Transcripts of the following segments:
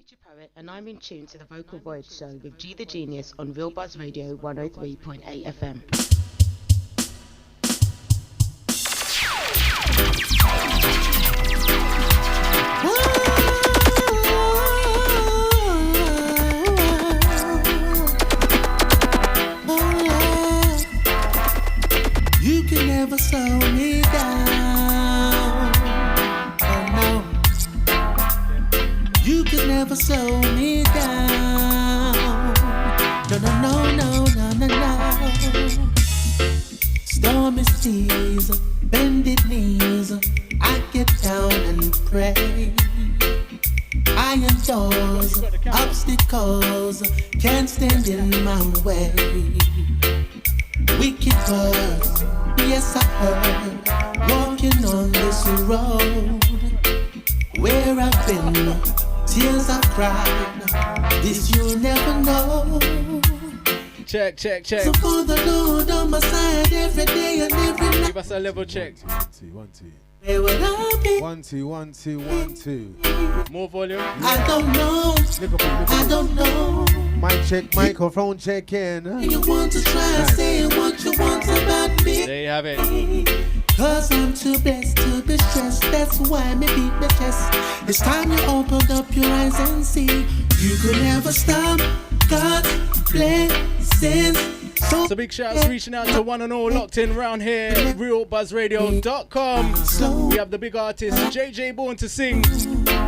Future Poet, and I'm in tune to the Vocal Voyage show with G the Genius on Real Buzz Radio 103.8 FM. You can never slow me down. Oh no. You can never slow me down. No, no, no, no, no, no, no. Stormy seas, bended knees, I get down and pray. Iron doors, obstacles can't stand in my way. Wicked words, yes I heard, walking on this road. Where I've been, tears I've cried, this you'll never know. Check, check, check. So for the Lord on my side every day and every night. Give us a level check. 1 2 Where will I be? 1 2 1 2 1 2. More volume. I don't know. I don't know. Mic check, microphone check in. You want to try saying what you want about me. There you have it. Cause I'm too blessed to be stressed. That's why me beat my chest. It's time you open up your eyes and see. You could never stop God's blessings. So big shouts reaching out to one and all locked in round here at realbuzzradio.com. We have the big artist JayJayBorn2Sing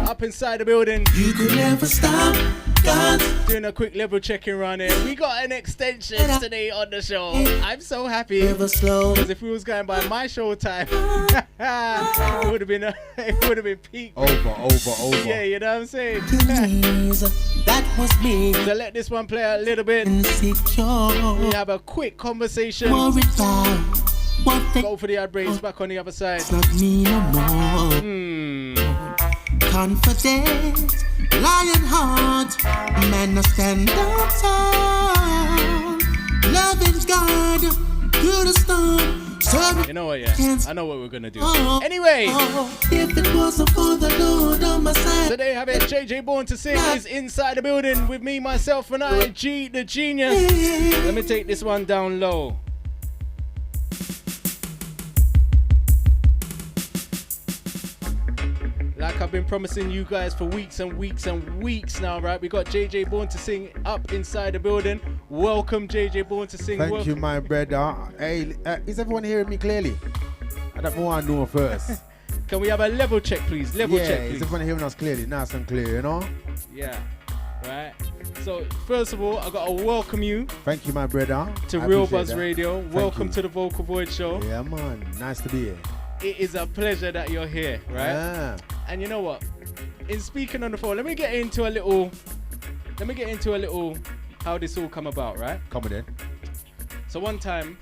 up inside the building. You could never stop God. Doing a quick level checking round here. We got an extension today on the show. I'm so happy. Because if we was going by my show time, it would have been peak. Over. Yeah, you know what I'm saying? That was me. So let this one play a little bit. Insecure. We have a quick conversation. Worried about what they Go for the ad breaks back on the other side. It's not me no more. Confident, lion heart, man, I stand up tall. Loving God, through the storm. You know what, yeah? I know what we're gonna do. Anyway, if it wasn't for the Lord on my side. today I have it. JayJayBorn2Sing is inside the building with me, myself, and I, G the Genius. Let me take this one down low. Like I've been promising you guys for weeks and weeks and weeks now, right? We got JayJayBorn2Sing up inside the building. Welcome, JayJayBorn2Sing. Thank you, my brother. Hey, is everyone hearing me clearly? I don't want to know first. Can we have a level check, please? Level check, please. Is everyone hearing us clearly? Nice and clear, you know? Yeah, right. So, first of all, I got to welcome you. Thank you, my brother. To Real Buzz Radio. Welcome to the Vocal Void Show. Yeah, man. Nice to be here. It is a pleasure that you're here, right? Yeah. And you know what? In speaking on the phone, let me get into a little how this all come about, right? Come on then. So one time,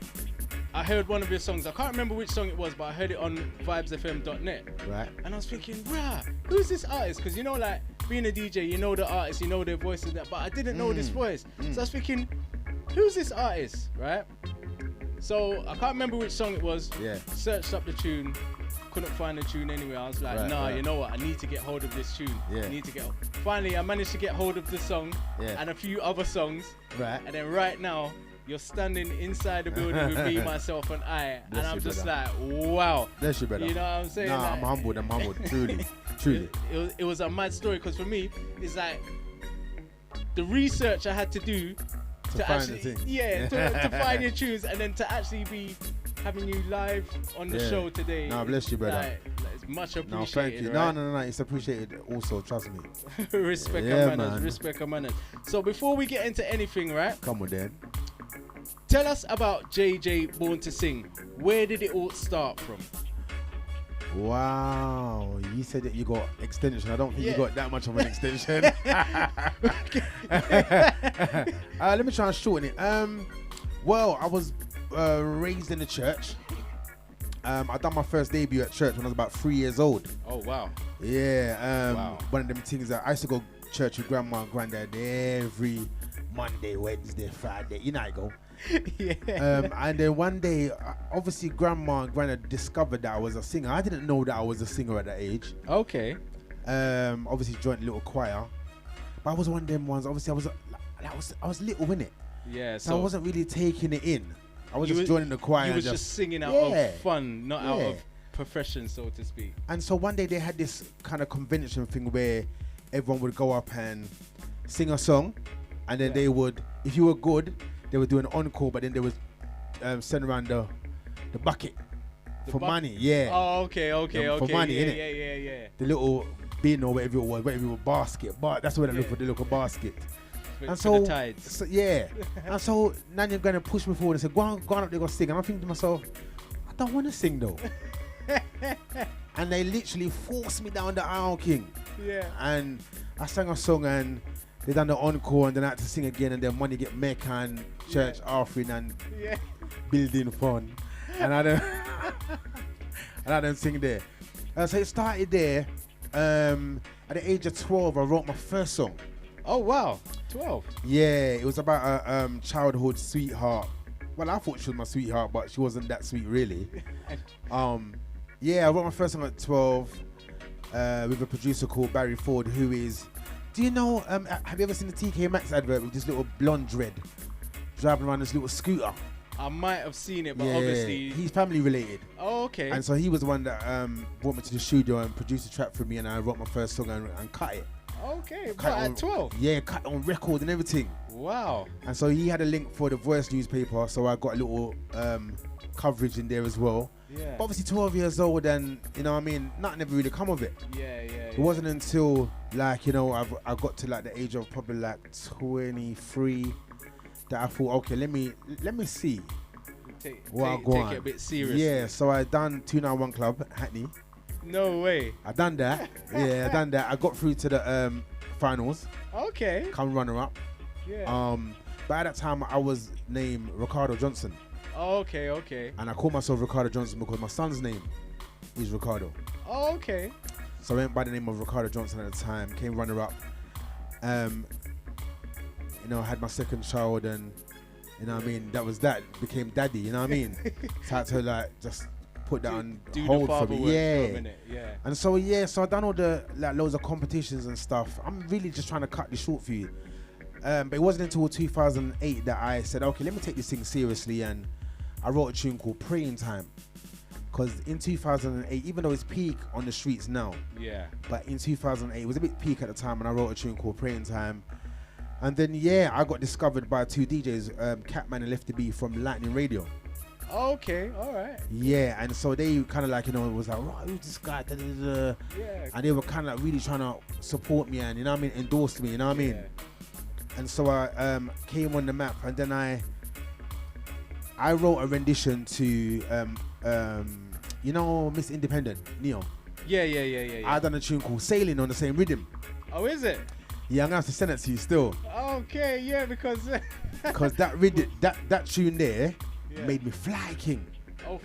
I heard one of your songs. I can't remember which song it was, but I heard it on vibesfm.net. Right. And I was thinking, rah, who's this artist? Because you know, like, being a DJ, you know the artist, you know their voice and that, but I didn't know this voice. So I was thinking, who's this artist, right? So I can't remember which song it was. Yeah. Searched up the tune, couldn't find the tune anywhere. I was like, you know what? I need to get hold of this tune. Yeah. I need to get. Finally, I managed to get hold of the song and a few other songs. Right. And then right now, you're standing inside the building with me, myself, and I, and I'm just like, wow. Bless you, brother. You know what I'm saying? Nah, like, I'm humbled. Truly. It was a mad story because for me, it's like the research I had to do to find actually, the thing. to find your tunes, and then to actually be having you live on the show today. No, bless you, brother. Like, it's much appreciated. No, thank you. Right? No, it's appreciated also, trust me. Respect Yeah, and manners, man. respect and manners. So before we get into anything, right? Come on then. Tell us about JayJayBorn2Sing. Where did it all start from? Wow, you said that you got extension. I don't think you got that much of an extension. Let me try and shorten it. Well, I was raised in the church. I done my first debut at church when I was about 3 years old. Oh wow. Yeah. Wow. One of them things that I used to go church with grandma and granddad every Monday, Wednesday, Friday. You know how I go. Yeah. And then one day, obviously, grandma and granddad discovered that I was a singer. I didn't know that I was a singer at that age. Okay. Obviously, joined a little choir. But I was one of them ones. Obviously, I was little, innit? Yeah. So I wasn't really taking it in. I was just joining the choir. You was and just singing out of fun, not out of profession, so to speak. And so one day they had this kind of convention thing where everyone would go up and sing a song, and then they would, if you were good, they would do an encore, but then they would send around the bucket for money. Yeah. Oh, okay. For money, innit? Yeah. The little bin or whatever it was, basket. But that's what I look for, the little basket. And for the tides. And so now you're gonna push me forward and say, go on up there, go sing. And I'm thinking to myself, I don't want to sing though. And they literally forced me down the aisle, King. Yeah. And I sang a song and they done the encore and then I had to sing again and then money get Mecca and church offering and building fun. And I don't sing there. So it started there. At the age of 12, I wrote my first song. Oh wow, 12. Yeah, it was about a childhood sweetheart. Well, I thought she was my sweetheart, but she wasn't that sweet really. Yeah, I wrote my first song at 12 with a producer called Barry Ford, who is, do you know, have you ever seen the TK Maxx advert with this little blonde dread driving around this little scooter? I might have seen it, but obviously... He's family related. Oh, okay. And so he was the one that brought me to the studio and produced a track for me, and I wrote my first song and cut it. Okay, Cut but at 12? Yeah, cut on record and everything. Wow. And so he had a link for the Voice newspaper, so I got a little coverage in there as well. Yeah. But obviously 12 years old and, you know what I mean, nothing ever really come of it. Yeah. It wasn't until, like, you know, I got to like the age of probably like 23 that I thought, okay, let me see. Take it a bit seriously. Yeah, so I done 291 Club, Hackney. No way. I done that. Yeah, I done that. I got through to the finals. Okay. Come runner up. Yeah. But at that time I was named Ricardo Johnson. Okay. And I call myself Ricardo Johnson because my son's name is Ricardo. Okay. So I went by the name of Ricardo Johnson at the time, came runner up. You know, I had my second child and, you know what I mean, became daddy, you know what I mean? So I had to like just put that on hold for me. Yeah. And so so I done all the like loads of competitions and stuff. I'm really just trying to cut this short for you. But it wasn't until 2008 that I said, okay, let me take this thing seriously, and I wrote a tune called Praying Time. Because in 2008, even though it's peak on the streets now, but in 2008 it was a bit peak at the time, and I wrote a tune called Praying Time. And then I got discovered by two DJs, Catman and Lefty B from Lightning Radio. Okay, all right. Yeah, and so they kind of like, you know, it was like, right, who's this guy? Da, da, da, da. Yeah. And they were kind of like really trying to support me and, you know what I mean, endorse me, you know what I mean? And so I came on the map, and then I wrote a rendition to, you know, Miss Independent, Neo. Yeah. I done a tune called Sailing on the same rhythm. Oh, is it? Yeah, I'm gonna have to send it to you still. Okay, yeah, because that rhythm, that tune there made me fly, King. Oh,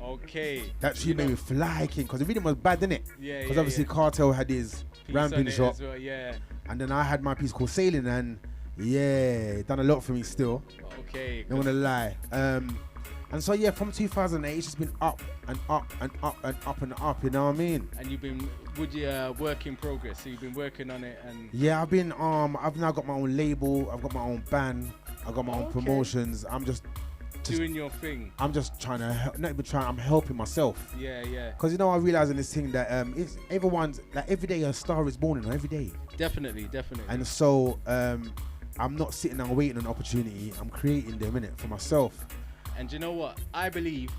okay. That tune made me fly, King, because the rhythm was bad, didn't it? Yeah. Because obviously Cartel had his ramping shot. Well, yeah. And then I had my piece called Sailing, and it done a lot for me still. Okay. Don't wanna lie. And so from 2008, it's just been up and up and up and up and up. You know what I mean? And you've been with your work in progress. So you've been working on it, and I've been I've now got my own label. I've got my own band. I've got my own promotions. I'm just doing your thing. I'm just trying to help. Not even trying. I'm helping myself. Yeah. Because you know I realize in this thing that it's everyone's like every day a star is born. Every day. Definitely. And so I'm not sitting and waiting on an opportunity. I'm creating them in it for myself. And you know what? I believe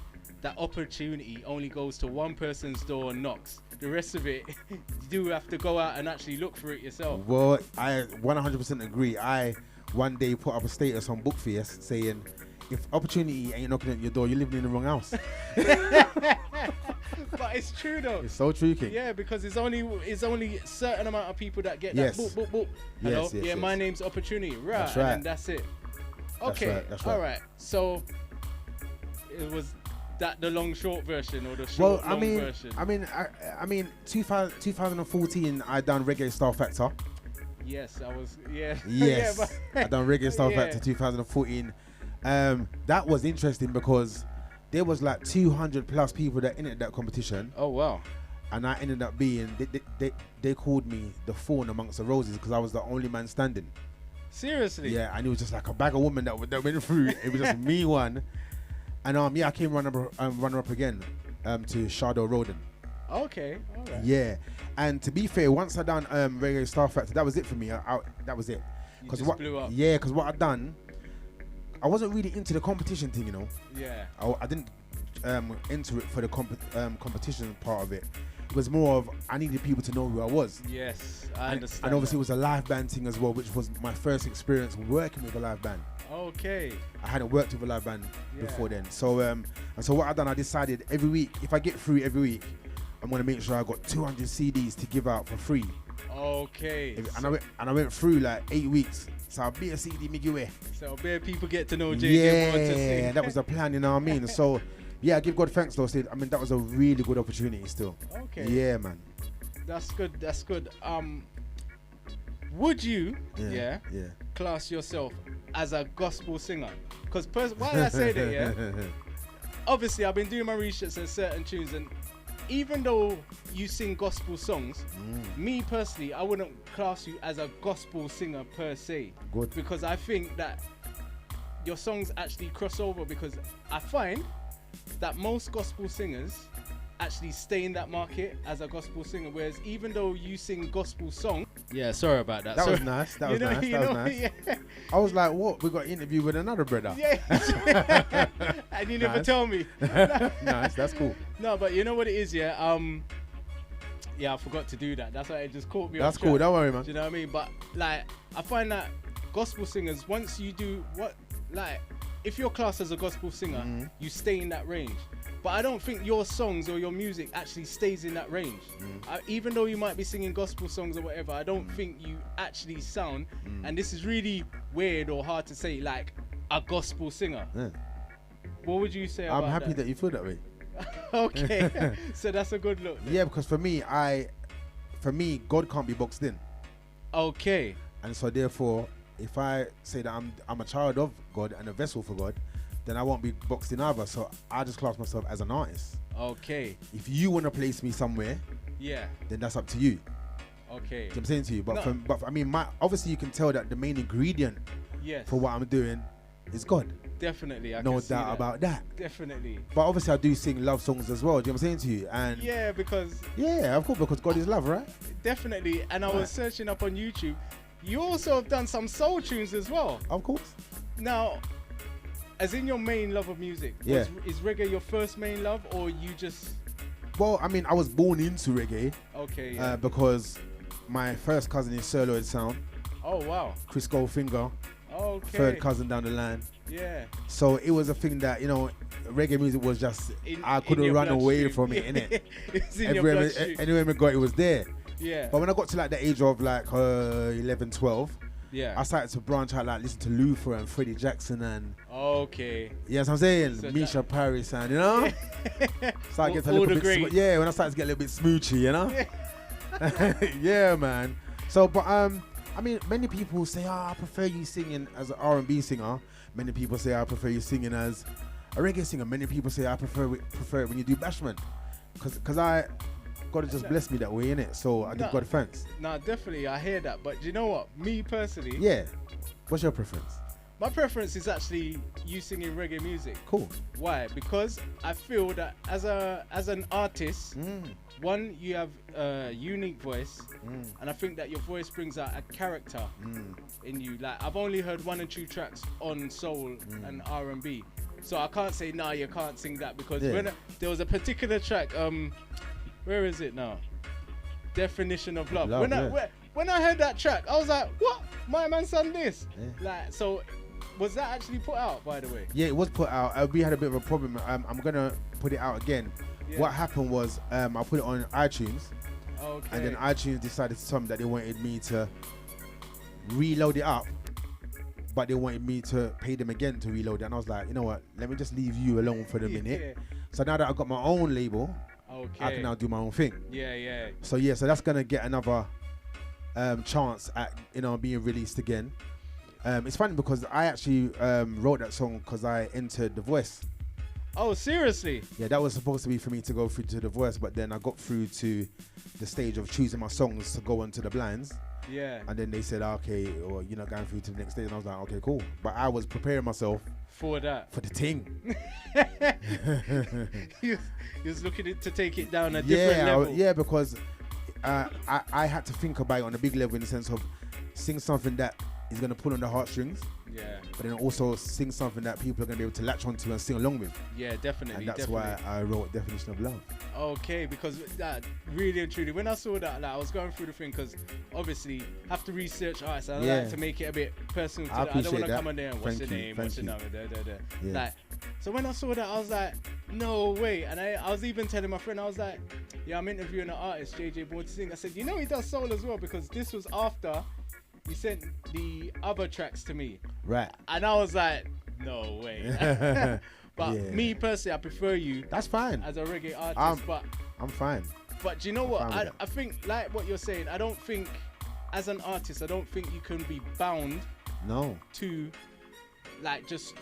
that opportunity only goes to one person's door and knocks. The rest of it, you do have to go out and actually look for it yourself. Well, I 100% agree. I one day put up a status on Bookfest saying, if opportunity ain't knocking at your door, you're living in the wrong house. But it's true though. It's so true, King. Yeah, because it's only a certain amount of people that get that boop. Hello? Yes. My name's Opportunity. Right. That's right. And that's it. Okay. That's right. All right. So it was that the long short version or the short long version? I mean 2014 I done Reggae Star Factor. Yes, I was Yes. I done Reggae Star Factor 2014. That was interesting because there was like 200 plus people that entered that competition. Oh wow. and I ended up being they called me the thorn amongst the roses because I was the only man standing. Seriously? Yeah, and it was just like a bag of women that went through. It was just me one, and I came runner up again to Shadow Roden. Okay, all right. Yeah, and to be fair, once I done Reggae Star Factor, that was it for me. That was it. You just blew up. Yeah, because what I done, I wasn't really into the competition thing, you know. Yeah. I didn't enter it for the competition part of it. It was more of I needed people to know who I was. Yes, I understand. And obviously it was a live band thing as well, which was my first experience working with a live band. Okay. I hadn't worked with a live band before then. So and so what I done, I decided every week, if I get through every week, I'm gonna make sure I got 200 CDs to give out for free. Okay. And I went through like 8 weeks. So I'll be a CD me give away. So bare people get to know JayJayBorn2Sing. Yeah, that was the plan, you know what I mean? So yeah, I give God thanks though. I mean, that was a really good opportunity still. Okay. Yeah, man. That's good. That's good. Would you class yourself as a gospel singer? Because why did I say that? Yeah. Obviously, I've been doing my research on certain tunes, and even though you sing gospel songs, me personally, I wouldn't class you as a gospel singer per se. Good. Because I think that your songs actually cross over, because I find that most gospel singers actually stay in that market as a gospel singer, whereas even though you sing gospel song, sorry about that. That was nice. That was nice. Yeah. I was like, what? We got an interview with another brother. Yeah. And you never tell me. Nice. That's cool. No, but you know what it is, yeah. I forgot to do that. That's why it just caught me. That's off cool. track. Don't worry, man. Do you know what I mean? But like, I find that gospel singers, once you do if you're classed as a gospel singer, you stay in that range. But I don't think your songs or your music actually stays in that range. Even though you might be singing gospel songs or whatever, I don't think you actually sound, and this is really weird or hard to say, like a gospel singer. Yeah. What would you say about I'm happy that you feel that way. Okay. So that's a good look then. Yeah, because for me, God can't be boxed in. Okay. And so therefore, if I say that I'm a child of God and a vessel for God, then I won't be boxed in either. So I just class myself as an artist. Okay. If you want to place me somewhere, then that's up to you. Okay. You know what I'm saying to you? But No. I mean, obviously you can tell that the main ingredient for what I'm doing is God. Definitely. I No can see doubt that. about that. Definitely. But obviously I do sing love songs as well. Do you know what I'm saying to you? And Yeah, because yeah, of course, because God is love, right? definitely. And I was searching up on YouTube. You also have done some soul tunes as well. Of course. Now, as in your main love of music, is reggae your first main love, or you just... Well, I mean, I was born into reggae. Okay, because my first cousin is Sir Lloyd Sound. Oh, wow. Chris Goldfinger. Okay. Third cousin down the line. Yeah. So it was a thing that, reggae music was just, I in couldn't your run away bloodstream. from it, innit? It's in your bloodstream. Anywhere we got, it was there. Yeah. But when I got to like the age of like 11, 12, Yeah. I started to branch out, like listen to Luther and Freddie Jackson and Okay. yes, I'm saying So Misha Paris and when I started to get a little bit smoochy, yeah, man. So, but I mean, many people say, I prefer you singing as an R&B singer. Many people say I prefer you singing as a reggae singer. Many people say I prefer it when you do bashment, because God has just blessed me that way, innit? So I give God thanks. No, definitely, I hear that. But do you know what? Me personally, Yeah. What's your preference? my preference is actually you singing reggae music. Cool. Why? Because I feel that as an artist, one, you have a unique voice, and I think that your voice brings out a character in you. Like, I've only heard 1 and 2 tracks on soul and R&B, so I can't say nah, you can't sing that, because when there was a particular track, where is it now? Definition of Love. When I heard that track, I was like, what? My man sang this? Like, so was that actually put out, by the way? Yeah, it was put out. We had a bit of a problem. I'm gonna put it out again. Yeah. What happened was I put it on iTunes, Okay. and then iTunes decided to tell me that they wanted me to reload it up, but they wanted me to pay them again to reload it. And I was like, you know what? Let me just leave you alone for the minute. So now that I've got my own label, I can now do my own thing. Yeah. So yeah, so that's gonna get another chance at being released again. It's funny because I actually wrote that song because I entered The Voice, Oh, seriously? Yeah, that was supposed to be for me to go through to the voice, but then I got through to the stage of choosing my songs to go onto the blinds. Yeah. And then they said, okay, or you're not going through to the next stage. And I was like, okay, cool. But I was preparing myself for that. For the ting. You was looking to take it down a different level. Yeah, because I had to think about it on a big level in the sense of sing something that is going to pull on the heartstrings. Yeah. But then also sing something that people are going to be able to latch onto and sing along with. Yeah, definitely. And that's definitely. why I wrote Definition of Love. Okay, because that really and truly, when I saw that, like, I was going through the thing because obviously have to research artists. I like to make it a bit personal. I don't want to come on there and what's your name, what's your number, Yeah. Like, so when I saw that, I was like, no way. And I was even telling my friend, I was like, yeah, I'm interviewing an artist, JayJayBorn2Sing. I said, you know, he does soul as well because this was after he sent the other tracks to me. Right. And I was like, no way. But me personally, I prefer you. That's fine. As a reggae artist, I'm fine. But do you know what? I think, like what you're saying, I don't think, as an artist, I don't think you can be bound. No. To, like, just.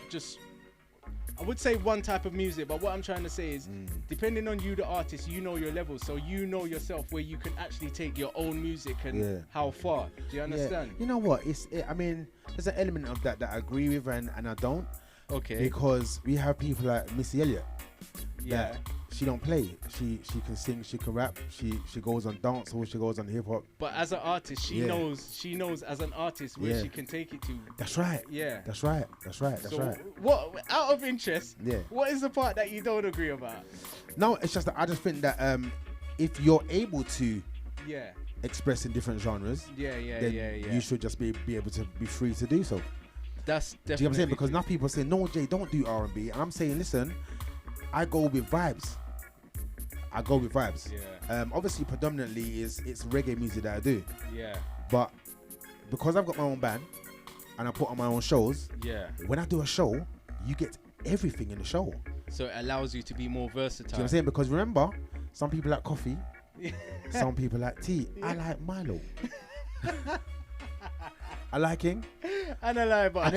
I would say one type of music, but what I'm trying to say is, depending on you, the artist, you know your level, so you know yourself where you can actually take your own music and how far. Do you understand? Yeah. You know what? I mean, there's an element of that I agree with and I don't. Okay. Because we have people like Missy Elliott. Yeah. She don't play. She can sing. She can rap. She goes on dance or she goes on hip hop. But as an artist, she knows as an artist where she can take it to. That's right. Yeah. That's right. What, out of interest? Yeah. What is the part that you don't agree about? No, it's just that I just think that if you're able to express in different genres, then you should just be able to be free to do so. That's definitely. Do you know what I'm saying? Because now people say, no, Jay, don't do R&B. And I'm saying, listen, I go with vibes. Yeah. Obviously, predominantly it's reggae music that I do. Yeah. But because I've got my own band and I put on my own shows, when I do a show, you get everything in the show. So it allows you to be more versatile. Do you know what I'm saying? Because remember, some people like coffee, some people like tea. I like Milo. I like him. And I like, but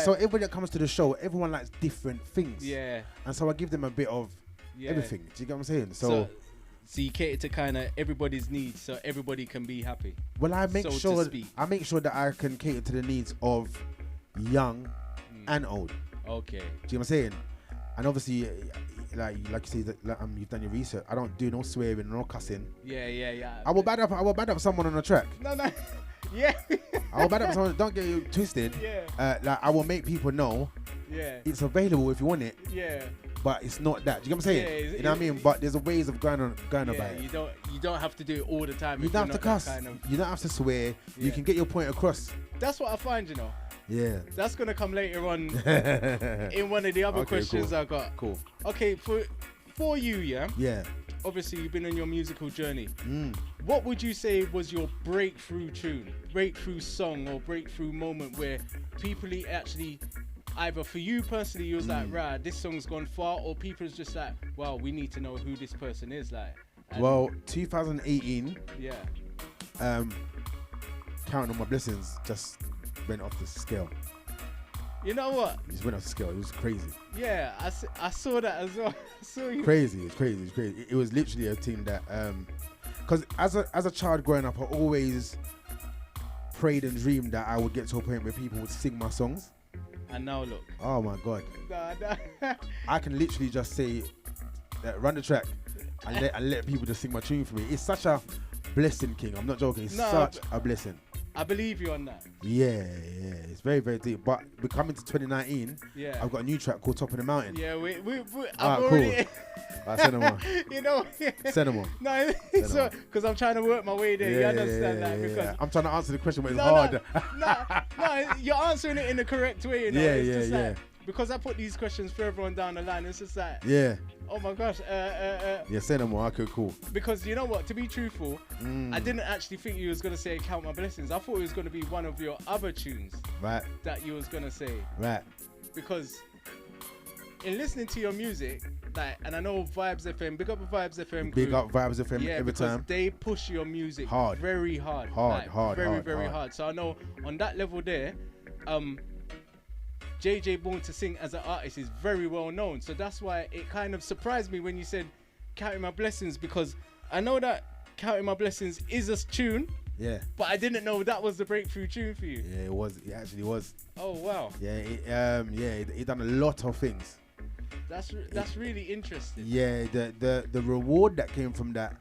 so everybody that comes to the show, everyone likes different things. Yeah. And so I give them a bit of everything. Do you get what I'm saying? So you cater to kind of everybody's needs, so everybody can be happy. Well, I make sure that I can cater to the needs of young and old. Okay. Do you know what I'm saying? And obviously, like you say, that you've done your research. I don't do no swearing, no cussing. Yeah. I will bad up someone on a track. No. Yeah. I will bad up someone. Don't get you twisted. Yeah. Like I will make people know. Yeah. It's available if you want it. Yeah. But it's not that. Do you get what I'm saying? Yeah, you know what I mean? But there's a ways of going about it. You don't have to do it all the time. You don't have to cuss. You don't have to swear. You can get your point across. That's what I find, you know. Yeah. That's gonna come later on in one of the other questions I got. Cool. Okay, for you, yeah. Yeah. Obviously, you've been on your musical journey. What would you say was your breakthrough tune, breakthrough song, or breakthrough moment where people actually, either for you personally, you was like, right, this song's gone far, or people's just like, wow, we need to know who this person is, like. Well, 2018. Yeah. Counting on my blessings just went off the scale. You know what? It just went off the scale. It was crazy. Yeah, I saw that as well. I saw you. Crazy. It's crazy. It was literally a thing that, because as a child growing up, I always prayed and dreamed that I would get to a point where people would sing my songs. And now look. Oh my God. Nah. I can literally just say, run the track and let people just sing my tune for me. It's such a blessing, King. I'm not joking. It's such a blessing. I believe you on that. Yeah. It's very, very deep. But we're coming to 2019. Yeah. I've got a new track called Top of the Mountain. Yeah, I've already... Cool. Send them on. You know. Send them on. No, so because I'm trying to work my way there. You understand that? Because I'm trying to answer the question, but it's hard. No, you're answering it in the correct way. You know? Yeah. Like, because I put these questions for everyone down the line, it's just like, oh my gosh. Yeah, send them on. Okay, cool. Because you know what? To be truthful, I didn't actually think you was gonna say "Count My Blessings." I thought it was gonna be one of your other tunes. Right. That you was gonna say. Right. Because in listening to your music, like, and I know Vibes FM, big up Vibes FM. Big up Vibes FM every time. They push your music hard, very hard, hard, very hard. So I know on that level there, JayJayBorn2Sing as an artist is very well known. So that's why it kind of surprised me when you said Counting My Blessings, because I know that Counting My Blessings is a tune. Yeah. But I didn't know that was the breakthrough tune for you. Yeah, it was. It actually was. Oh wow. Yeah. He done a lot of things. That's really interesting. Yeah. The reward that came from that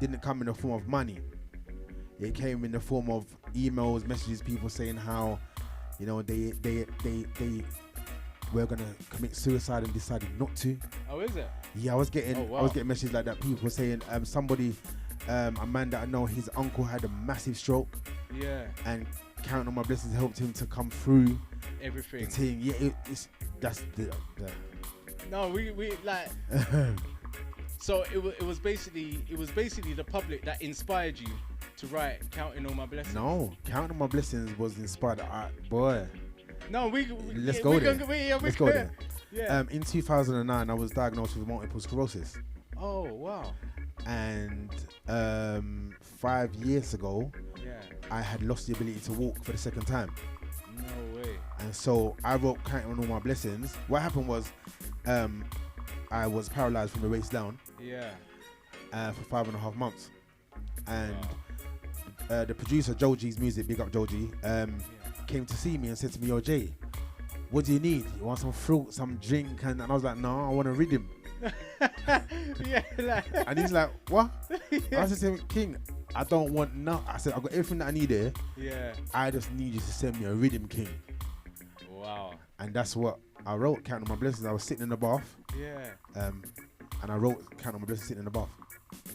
didn't come in the form of money. It came in the form of emails, messages, people saying how, you know, they were gonna commit suicide and decided not to. Oh, is it? Yeah, I was getting messages like that. People saying somebody. A man that I know, his uncle had a massive stroke. Yeah. And Counting on My Blessings helped him to come through everything. The thing. Yeah, that's the. No, we like. So it was basically the public that inspired you to write Counting on My Blessings. No, Counting on My Blessings was inspired. Boy. No, let's go there. Let's go there. Yeah. In 2009, I was diagnosed with multiple sclerosis. Oh wow. And 5 years ago, I had lost the ability to walk for the second time. No way. And so I wrote Counting on All My Blessings. What happened was I was paralyzed from the waist down. Yeah. For 5.5 months. And the producer, Joji's Music, big up Joji, came to see me and said to me, "Yo, Jay, what do you need? You want some fruit, some drink?" And I was like, "No, I want a rhythm." Yeah, like and he's like, "What?" I said to him, "King, I don't want nothing." I said, "I've got everything that I need here. Yeah. I just need you to send me a rhythm, King." Wow. And that's what I wrote, Counting My Blessings. I was sitting in the bath. Yeah. And I wrote Counting My Blessings sitting in the bath.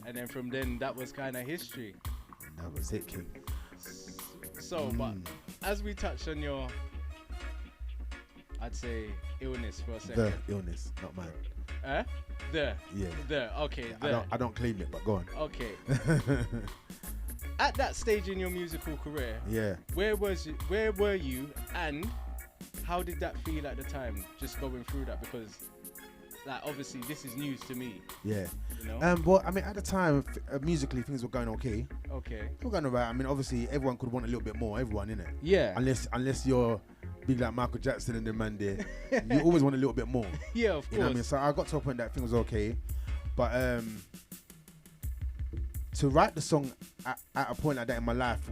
And then from then, that was kind of history. And that was it, King. So, but as we touched on your, I'd say, illness for a second. The illness, not mine. Okay. I don't claim it, but go on. Okay. At that stage in your musical career, where were you, and how did that feel at the time? Just going through that, because, like, obviously this is news to me. Yeah. You know. Well, I mean, at the time, musically things were going okay. Okay. They were going alright. I mean, obviously everyone could want a little bit more. Everyone, innit? Yeah. Unless you're big like Michael Jackson and the man there, you always want a little bit more. Yeah, of course. You know what I mean? So I got to a point that thing was okay, but to write the song at a point like that in my life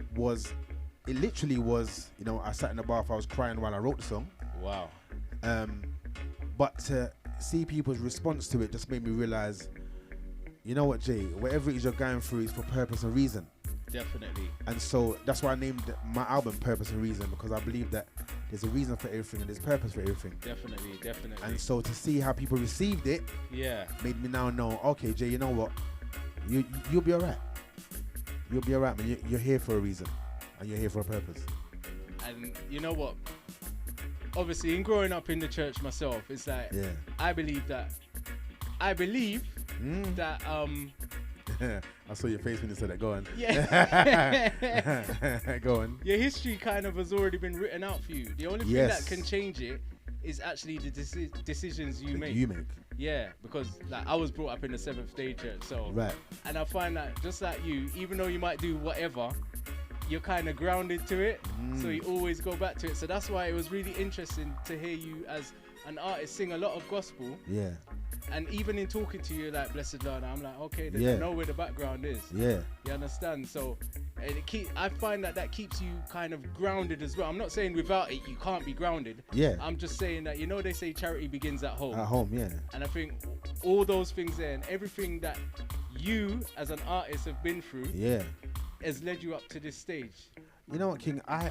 it literally was, you know, I sat in the bath, I was crying while I wrote the song. Wow. But to see people's response to it just made me realize, you know what, Jay, whatever it is you're going through is for purpose and reason. Definitely. And so that's why I named my album Purpose and Reason, because I believe that there's a reason for everything and there's purpose for everything. Definitely. And so to see how people received it, made me now know, okay, Jay, you know what, you'll be alright. You'll be alright, man. You're here for a reason, and you're here for a purpose. And you know what? Obviously, in growing up in the church myself, it's like I believe that. I saw your face when you said that. Go on. Yeah. Go on. Your history kind of has already been written out for you. The only thing that can change it is actually the decisions you make. Yeah, because like I was brought up in the Seventh-day Church, so and I find that just like you, even though you might do whatever, you're kind of grounded to it, so you always go back to it. So that's why it was really interesting to hear you as an artist sing a lot of gospel. Yeah. And even in talking to you, like, Blessed Lord, I'm like, okay, I know where the background is. Yeah. You understand? So I find that keeps you kind of grounded as well. I'm not saying without it, you can't be grounded. Yeah. I'm just saying that, you know, they say charity begins at home. At home, yeah. And I think all those things there and everything that you as an artist have been through has led you up to this stage. You know what, King? I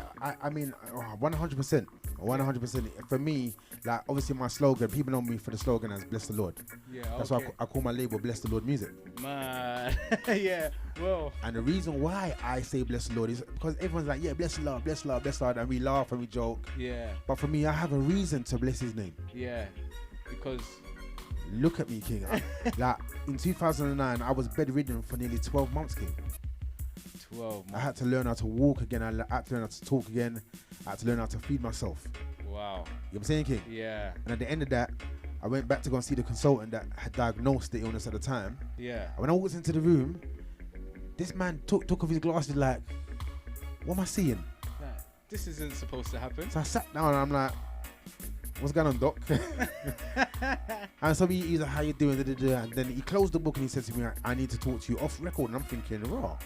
mean, 100%. 100%. For me, like, obviously my slogan, people know me for the slogan as Bless the Lord. Yeah, that's why I call my label Bless the Lord Music. Man, yeah, well. And the reason why I say Bless the Lord is because everyone's like, yeah, bless the Lord, bless the Lord, bless the Lord, and we laugh and we joke. Yeah. But for me, I have a reason to bless his name. Yeah, because... Look at me, King. Like, in 2009, I was bedridden for nearly 12 months, King. 12 months. I had to learn how to walk again. I had to learn how to talk again. I had to learn how to feed myself. Wow. You know what I'm saying, King? Yeah. And at the end of that, I went back to go and see the consultant that had diagnosed the illness at the time. Yeah. And when I walked into the room, this man took off his glasses like, what am I seeing? Nah, this isn't supposed to happen. So I sat down and I'm like, what's going on, Doc? And so he's like, how you doing? And then he closed the book and he said to me, I need to talk to you off record. And I'm thinking, raw.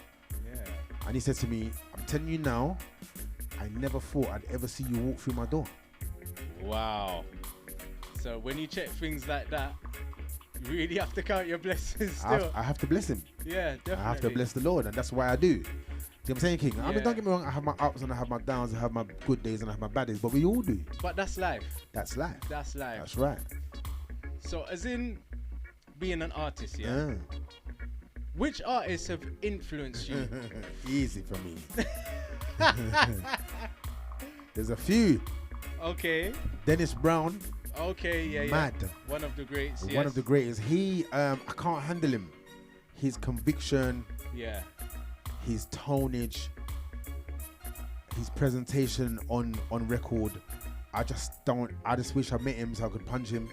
Yeah. And he said to me, I'm telling you now, I never thought I'd ever see you walk through my door. Wow. So when you check things like that, you really have to count your blessings still. I have to bless him. Yeah, definitely. I have to bless the Lord, and that's why I do. See what I'm saying, King? I mean, don't get me wrong, I have my ups and I have my downs, I have my good days and I have my bad days, but we all do. But that's life. That's life. That's life. That's right. So as in being an artist, yeah? Which artists have influenced you? Easy for me. There's a few. Okay. Dennis Brown. Okay, yeah, Mad. One of the greats, One of the greatest. He, I can't handle him. His conviction. Yeah. His tonage, his presentation on record, I just wish I met him so I could punch him.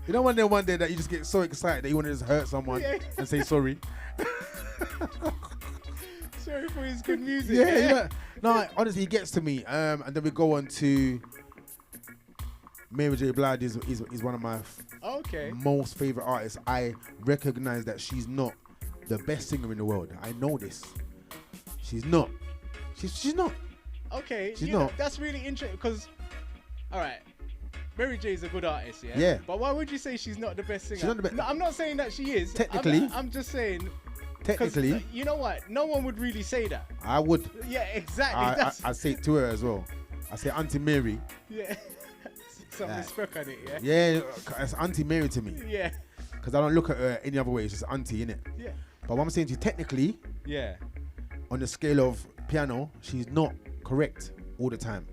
You know one day that you just get so excited that you want to just hurt someone and say sorry. Sorry for his good music. Yeah. No, honestly, he gets to me. And then we go on to Mary J. Blige is one of my most favorite artists. I recognize that she's not the best singer in the world. I know this. She's not. She's not. Okay. She's not. That's really interesting because, all right, Mary J is a good artist, yeah? Yeah. But why would you say she's not the best singer? She's not the best. No, I'm not saying that she is. Technically. I'm just saying. Technically. You know what? No one would really say that. I would. Yeah, exactly. I say it to her as well. I say Auntie Mary. Yeah. Some respect on it, yeah? Yeah, it's Auntie Mary to me. Yeah. Because I don't look at her any other way. It's just Auntie, innit? Yeah. But what I'm saying to you, technically, on the scale of piano, she's not correct all the time.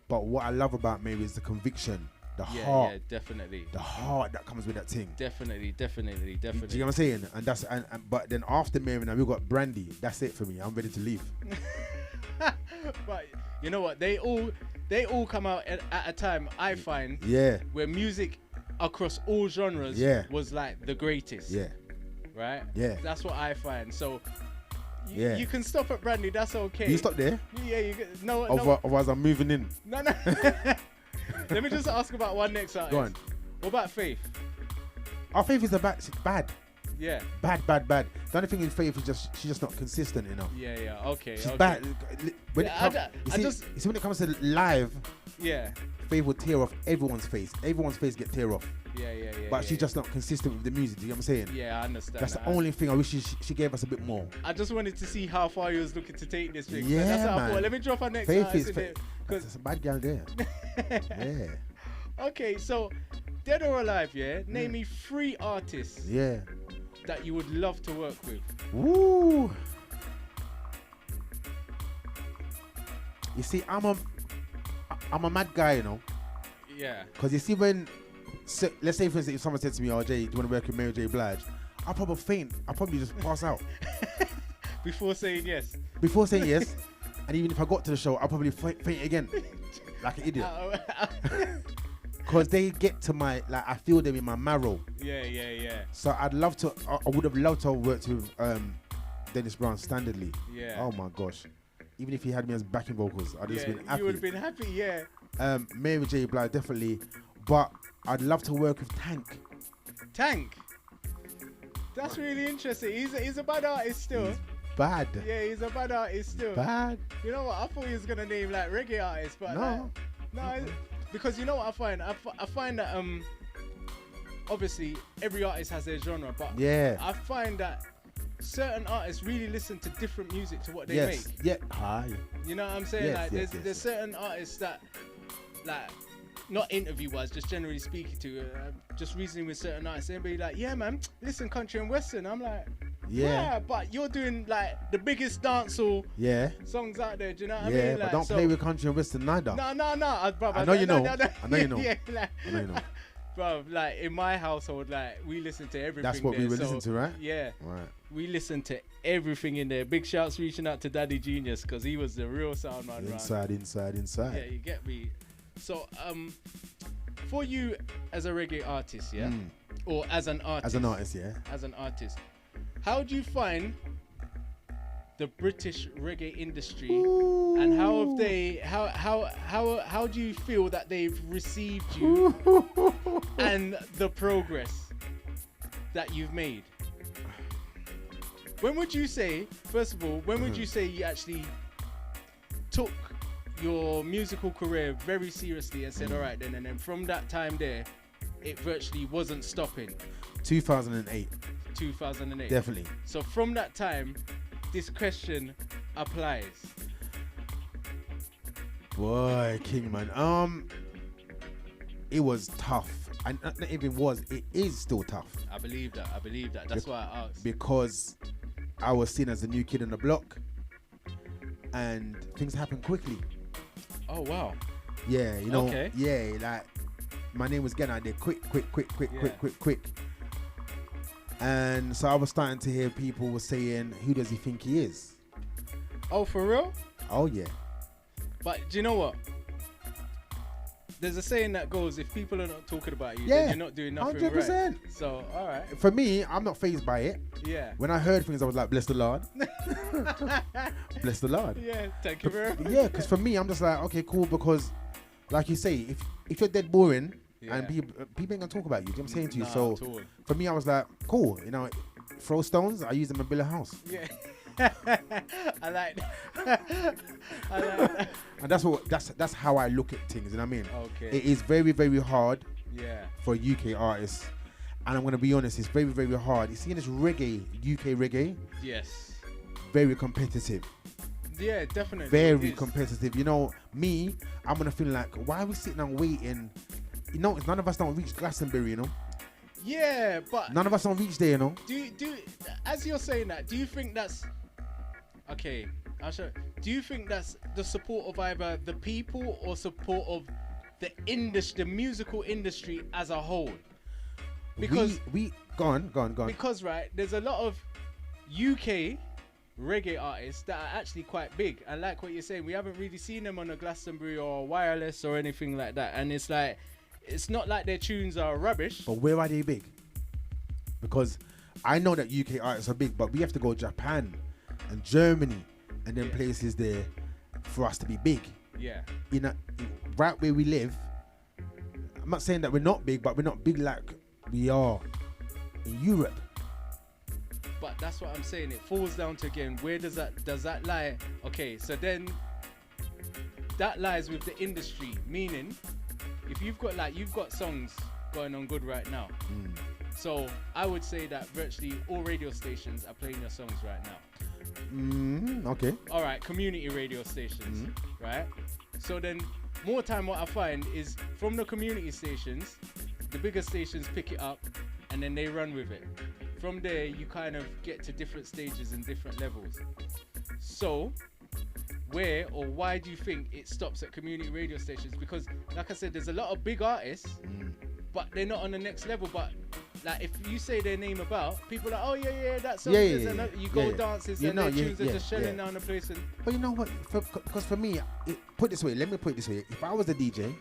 But what I love about Mary is the conviction, the heart. Yeah, definitely. The heart that comes with that thing. Definitely. Do you get what I'm saying? And that's but then after Mary now we've got Brandy. That's it for me. I'm ready to leave. But you know what? They all come out at a time, I find, where music across all genres was like the greatest. Yeah. Right? Yeah. That's what I find. So you can stop at Brandy, that's okay. You stop there? Yeah, you get no. Otherwise I'm moving in. No. Let me just ask about one next artist. Go on. What about Faith? Our Faith is bad. Yeah. Bad. The only thing with Faith is she's just not consistent enough. Yeah. Okay. She's bad. When it comes to live, Faith will tear off everyone's face. Everyone's face get tear off. Yeah. But she's just not consistent with the music. Do you know what I'm saying? Yeah, I understand. That's the only thing I wish she gave us a bit more. I just wanted to see how far you was looking to take this thing. Yeah, that's how man. I thought. Let me drop our next Faith artist is in there. That's a bad girl there. Yeah. Okay, so dead or alive, name me 3 artists. That you would love to work with. Woo. You see, I'm a mad guy, you know. Yeah. Because you see when, let's say for instance, if someone said to me, "Oh Jay, do you want to work with Mary J. Blige?" I'll probably faint. I'll probably just pass out. Before saying yes. And even if I got to the show, I'll probably faint again. Like an idiot. Because they get to I feel them in my marrow. Yeah. So I would have loved to have worked with Dennis Brown standardly. Yeah. Oh my gosh. Even if he had me as backing vocals, I'd just been happy. You would have been happy, yeah. Mary J. Blige, definitely. But I'd love to work with Tank. That's really interesting. He's a bad artist still. He's bad. Yeah, he's a bad artist still. Bad. You know what? I thought he was going to name like reggae artists, but no. Because you know what I find? I find that obviously every artist has their genre, but I find that certain artists really listen to different music to what they make. Yeah. You know what I'm saying? There's certain artists that not interview-wise, just generally speaking to, just reasoning with certain artists, they'll be like, yeah, man, listen country and western. I'm like, yeah, but you're doing like the biggest dancehall songs out there. Do you know what I mean? Yeah, but don't play with country and western neither. No, bro. I know you know. I know you know. Bro, like in my household, like we listen to everything. That's what there, we would listen to, right? Yeah. Right. We listen to everything in there. Big shouts reaching out to Daddy Genius because he was the real sound man. Inside. Yeah, you get me. So, for you as a reggae artist, or as an artist. As an artist, As an artist, how do you find the British reggae industry, and how do you feel that they've received you and the progress that you've made? When would you say, first of all, when would you say you actually took your musical career very seriously and said, all right then, and then from that time there, it virtually wasn't stopping? 2008. 2008. Definitely. So from that time, this question applies. Boy, King man. It was tough. And not even was, it is still tough. I believe that. That's why I asked. Because I was seen as the new kid on the block, and things happen quickly. Oh wow. Yeah, you know. Okay. Yeah, like my name was getting out there quick. And so I was starting to hear people were saying, "Who does he think he is?" Oh, for real? Oh yeah. But do you know what? There's a saying that goes, if people are not talking about you, Yeah, then you're not doing nothing 100%. right. So, all right. For me, I'm not fazed by it. Yeah. When I heard things, I was like, "Bless the Lord." Bless the Lord. Yeah, thank you very much. Yeah, because for me, I'm just like, okay, cool. Because, like you say, if you're dead boring, Yeah. and people ain't gonna talk about you. Do you know what I'm saying to you? Nah, So at all. for me, I was like, cool. You know, throw stones. I use them to build a house, Yeah. I like that. I like that. and that's how I look at things. You know what I mean? Okay. It is very, very hard Yeah. for UK artists, and I'm gonna be honest, it's very, very hard. You see, this reggae, UK reggae, Yes. very competitive. Yeah, definitely. Very it is. competitive. You know, me, I'm gonna feel like, why are we sitting and waiting? You know, none of us don't reach Glastonbury. You know, Yeah, but none of us don't reach there. You know. do as you're saying that, do you think that's okay? I'll show. Do you think that's the support of either the people or support of the industry, the musical industry as a whole? Because we go on. because right, there's a lot of UK reggae artists that are actually quite big, and like what you're saying, we haven't really seen them on a Glastonbury or Wireless or anything like that, and it's like, it's not like their tunes are rubbish. But where are they big? Because I know that UK artists are big, but we have to go Japan and Germany and then Yeah. places there for us to be big. Yeah. Right where we live, I'm not saying that we're not big, but we're not big like we are in Europe. But that's what I'm saying. It falls down to, again, where does that lie? Okay, so then that lies with the industry, meaning if you've got songs going on good right now. So I would say that virtually all radio stations are playing your songs right now. Okay. All right, community radio stations, right? So then more time what I find is from the community stations, the bigger stations pick it up and then they run with it. From there, you kind of get to different stages and different levels. So, where or why do you think it stops at community radio stations? Because, like I said, there's a lot of big artists, but they're not on the next level. But, like, if you say their name about, people are like, oh, yeah, that song is, and you go dances and their tunes are just shelling down the place. And but you know what? Because for me, put it this way, let me put it this way. If I was a DJ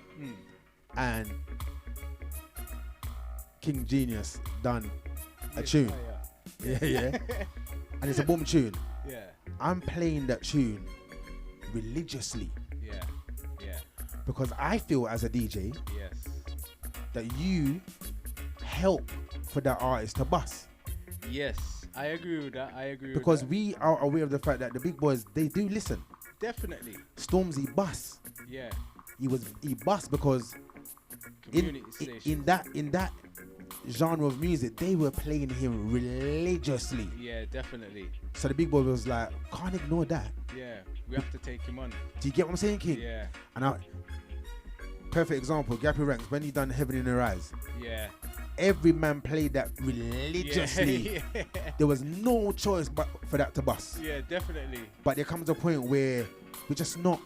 and King Genius done a tune, and it's a boom tune, I'm playing that tune religiously because I feel as a DJ that you help for that artist to bust. Yes, I agree with that. Because we are aware of the fact that the big boys, they do listen. Definitely. Stormzy bust. Yeah. He bust because in that genre of music, they were playing him religiously. Yeah, definitely. So the big boy was like, can't ignore that. Yeah, we have to take him on. Do you get what I'm saying, King? Yeah. And perfect example, Gappy Ranks, when he done Heaven in Her Eyes. Yeah. Every man played that religiously. Yeah. There was no choice but for that to bust. Yeah, definitely. But there comes a point where we're just not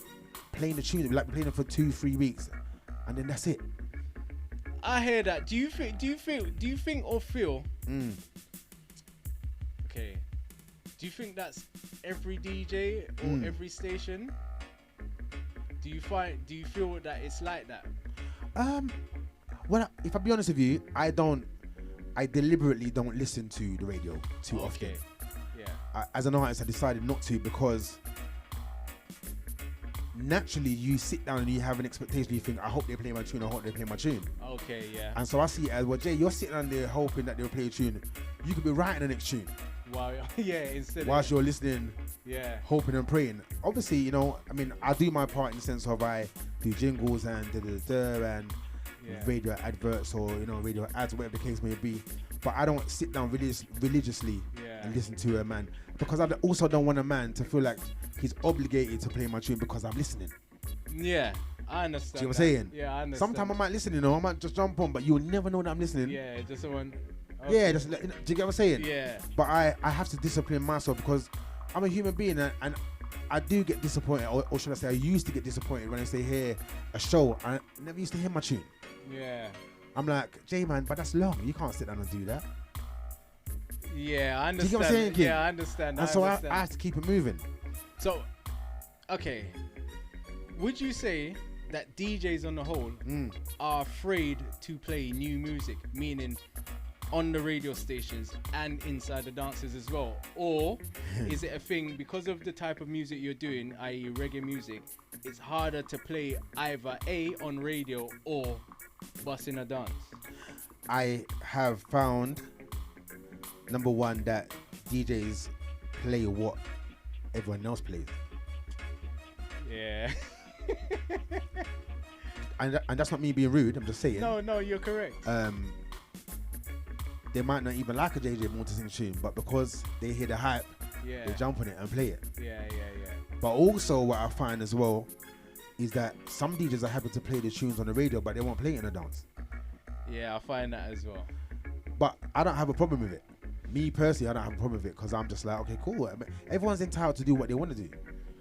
playing the tune. We're like playing it for 2-3 weeks, and then that's it. I hear that. Do you think or feel? Okay. Do you think that's every DJ or every station? Do you feel that it's like that? Well, if I be honest with you, I deliberately don't listen to the radio too often. Yeah. as an artist, I decided not to because naturally you sit down and you have an expectation. You think, I hope they play my tune. I hope they play my tune. Okay, yeah. And so I see it as, well, Jay, you're sitting down there hoping that they'll play a tune. You could be writing the next tune. Wow. Yeah. Instead. Whilst you're listening. Yeah. Hoping and praying. Obviously, you know, I mean, I do my part in the sense of I do jingles and and radio adverts or, you know, radio ads, whatever the case may be. But I don't sit down religiously and listen to a man, because I also don't want a man to feel like he's obligated to play my tune because I'm listening. Yeah, I understand. Do you know what I'm saying? Yeah, I understand. Sometimes I might listen, you know, I might just jump on, but you'll never know that I'm listening. Yeah, just someone. Okay. Yeah, just, do you get what I'm saying? Yeah. But I have to discipline myself because I'm a human being and I do get disappointed, or should I say, I used to get disappointed when I say hear a show. I never used to hear my tune. Yeah. I'm like, Jay, man, but that's long. You can't sit down and do that. Yeah, I understand. Do you get what I'm saying, kid? Yeah, I understand. And so I have to keep it moving. So, okay. Would you say that DJs on the whole are afraid to play new music, meaning on the radio stations and inside the dances as well? Or is it a thing because of the type of music you're doing, i.e. reggae music, it's harder to play either A, on radio or bust in a dance? I have found, number one, that DJs play what everyone else plays. Yeah. and that's not me being rude, I'm just saying. No, you're correct. They might not even like a JayJayBorn2Sing tune, but because they hear the hype, they jump on it and play it. Yeah. But also what I find as well is that some DJs are happy to play the tunes on the radio, but they won't play it in a dance. Yeah, I find that as well. But I don't have a problem with it. Me personally, I don't have a problem with it because I'm just like, okay, cool. I mean, everyone's entitled to do what they want to do.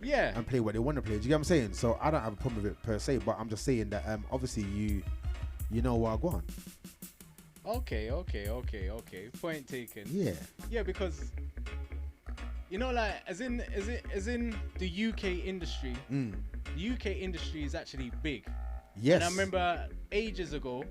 Yeah. And play what they want to play. Do you get what I'm saying? So I don't have a problem with it per se, but I'm just saying that obviously you know where I go on. Okay. Point taken. Yeah. Yeah, because you know, like as in the UK industry. The UK industry is actually big. Yes. And I remember ages ago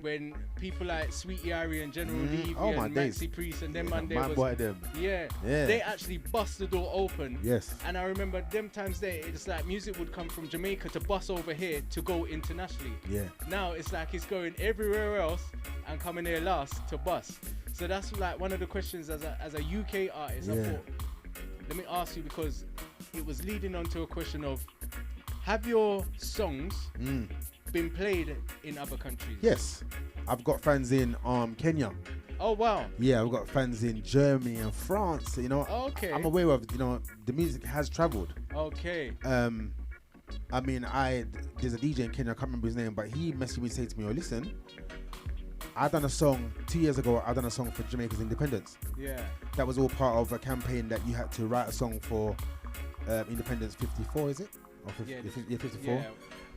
when people like Sweetie Ari and General Levy and Maxi Priest and them man there was they actually bust the door open. Yes. And I remember them times there, it's like music would come from Jamaica to bust over here to go internationally. Yeah. Now it's like it's going everywhere else and coming here last to bust. So that's like one of the questions as a UK artist. I thought, let me ask you, because it was leading on to a question of, have your songs been played in other countries? Yes. I've got fans in Kenya. Oh wow. Yeah, I've got fans in Germany and France. You know, I'm aware of, you know, the music has traveled. Okay. I mean, there's a DJ in Kenya, I can't remember his name, but he messaged me, saying to me, oh, listen, I done a song 2 years ago. I done a song for Jamaica's independence. Yeah. That was all part of a campaign that you had to write a song for Independence 54, is it? Or 54. Yeah.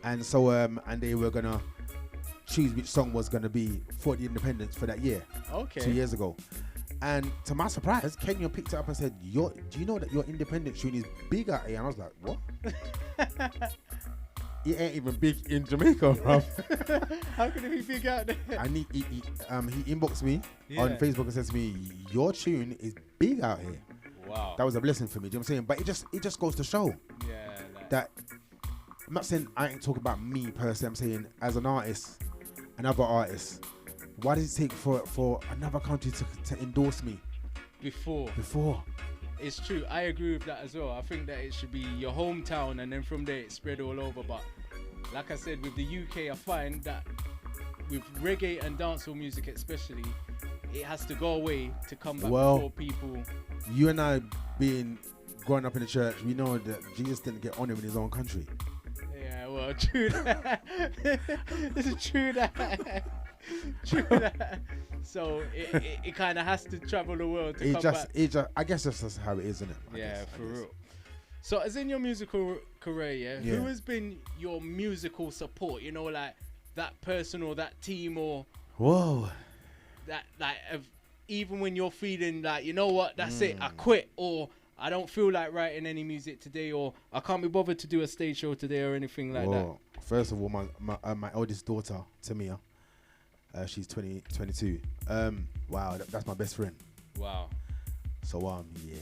And so, and they were gonna choose which song was gonna be for the independence for that year. Okay. 2 years ago. And to my surprise, Kenya picked it up and said, do you know that your independence tune is big out here? And I was like, what? It ain't even big in Jamaica, bro. How can it be big out there? And he inboxed me on Facebook and says to me, your tune is big out here. Wow. That was a blessing for me, do you know what I'm saying? But it just goes to show that I'm not saying I ain't talking about me per se. I'm saying as an artist, another artist, why does it take for another country to endorse me? Before. It's true. I agree with that as well. I think that it should be your hometown and then from there it's spread all over. But like I said, with the UK, I find that with reggae and dancehall music especially, it has to go away to come back before people. You and I growing up in the church, we know that Jesus didn't get honor in his own country. Yeah, well, true that. It's true that. True that. So it kind of has to travel the world to come back. I guess that's just how it is, isn't it? I guess. For real. So as in your musical career, who has been your musical support? You know, like that person or that team or that like even when you're feeling like, you know what, that's it, I quit, or I don't feel like writing any music today, or I can't be bothered to do a stage show today or anything like that. First of all, my eldest daughter, Tamia, she's 22. Wow, that's my best friend. Wow. So yeah.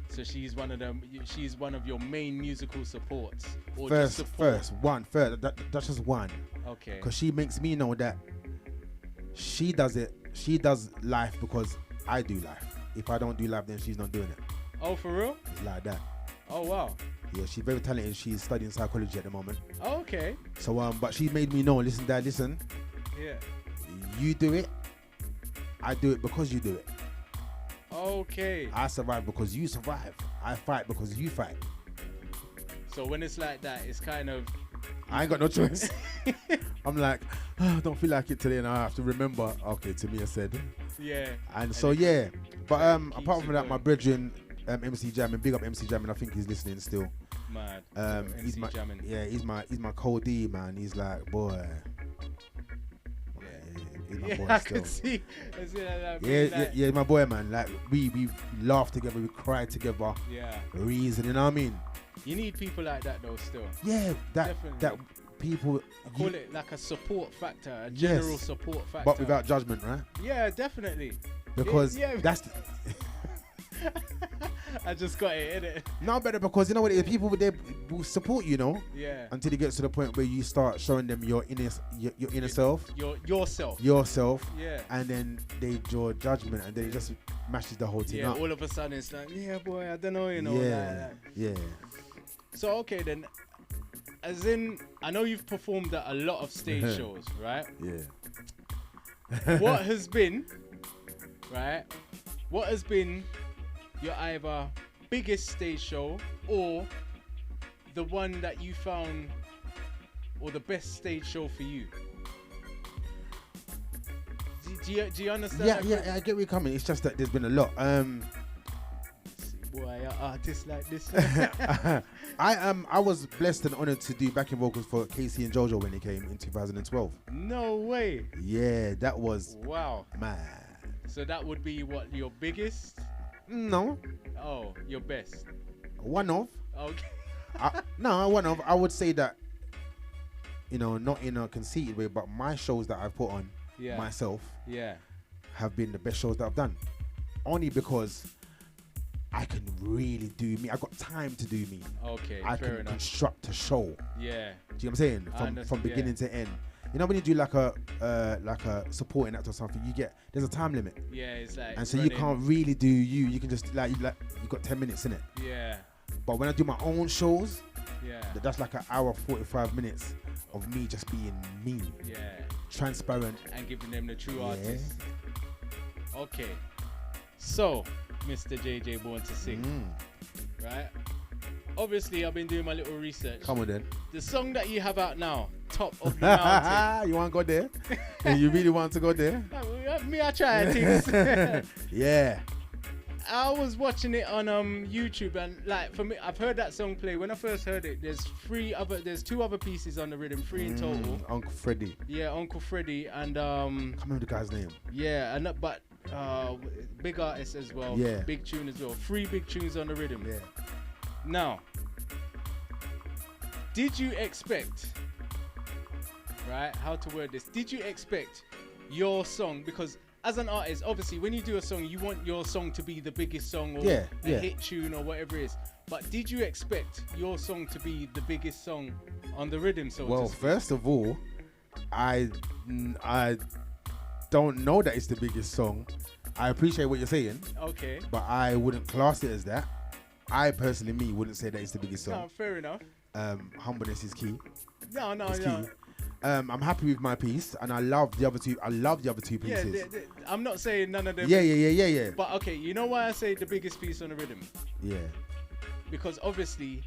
So she's one of them. She's one of your main musical supports, or First, just support. That's just one. Okay. Because she makes me know that she does it. She does life because I do life. If I don't do life, then she's not doing it. Oh, for real? It's like that. Oh, wow. Yeah, she's very talented. She's studying psychology at the moment. Oh, okay. So but she made me know. Listen, Dad. Listen. Yeah. You do it. I do it because you do it. Okay. I survive because you survive. I fight because you fight. So when it's like that, it's kind of... I ain't got no choice. I'm like, I don't feel like it today, and I have to remember. Okay, to me I said. Yeah. And so yeah, but apart from that, going. my brethren, MC Jamming, big up MC Jamming. I think he's listening still. Mad. He's MC my Jamming. yeah, he's my cold D man. He's like boy. He's my boy I still. could see. I see that, Yeah, my boy man. Like we laugh together, we cry together. Yeah. Reason, you know what I mean? You need people like that though still. Yeah, Definitely. that people. I call it like a support factor, a general support factor. But without judgment, right? Yeah, definitely. Because yeah. that's I just got it, innit? no better because you know what it is. People they will support you, know, Yeah. until it gets to the point where you start showing them your inner self, Yourself. Yeah. and then they draw judgment, and then it just mashes the whole thing Yeah, up. all of a sudden it's like, yeah, boy, I don't know, you know. Yeah, yeah. So, okay, then, as in, I know you've performed at a lot of stage shows, right? Yeah. What has been, right? What has been your either biggest stage show or the one that you found, or the best stage show for you? Do you understand? Yeah, I get where you're coming. It's just that there's been a lot. Boy, an artist like this. I was blessed and honored to do backing vocals for Casey and JoJo when they came in 2012. No way. Yeah, that was Wow. mad. So that would be what, your biggest? No, Oh, your best. one of. Okay. One of. I would say that, you know, not in a conceited way, but my shows that I've put on Yeah. myself Yeah. have been the best shows that I've done. Only because I can really do me. I got time to do me. Okay. I fair can enough. construct a show. Yeah. Do you know what I'm saying? From understand, beginning to end. You know when you do like a supporting act or something, there's a time limit, Yeah. It's like. and so you running- can't really do you. You can just you got 10 minutes in it. Yeah. But when I do my own shows, Yeah. that's like an hour 45 minutes of me just being me, Yeah. transparent. And giving them the true Yeah. artist. Okay. So, Mr. JayJayBorn2Sing, right? Obviously, I've been doing my little research. Come on then. The song that you have out now, Top of the Mountain. You want to go there? You really want to go there? Me, I try things. Yeah. I was watching it on YouTube, and like for me, I've heard that song play. When I first heard it, there's two other pieces on the rhythm, three in total. Uncle Freddie. Yeah, Uncle Freddie and Can't remember the guy's name. yeah, and but big artist as well. Yeah. Big tune as well. Three big tunes on the rhythm. Yeah. Now, did you expect, right? How to word this? Did you expect your song, because as an artist, obviously, when you do a song, you want your song to be the biggest song or Yeah, the yeah. hit tune or whatever it is. But did you expect your song to be the biggest song on the rhythm? So Well, to speak? first of all, I don't know that it's the biggest song. I appreciate what you're saying, Okay. but I wouldn't class it as that. I personally, wouldn't say that it's the biggest No, song. fair enough. Humbleness is key. No, It's no. key. I'm happy with my piece, and I love the other two. I love the other two Yeah, pieces. I'm not saying none of them. Yeah. But okay, you know why I say the biggest piece on the rhythm? Yeah. Because obviously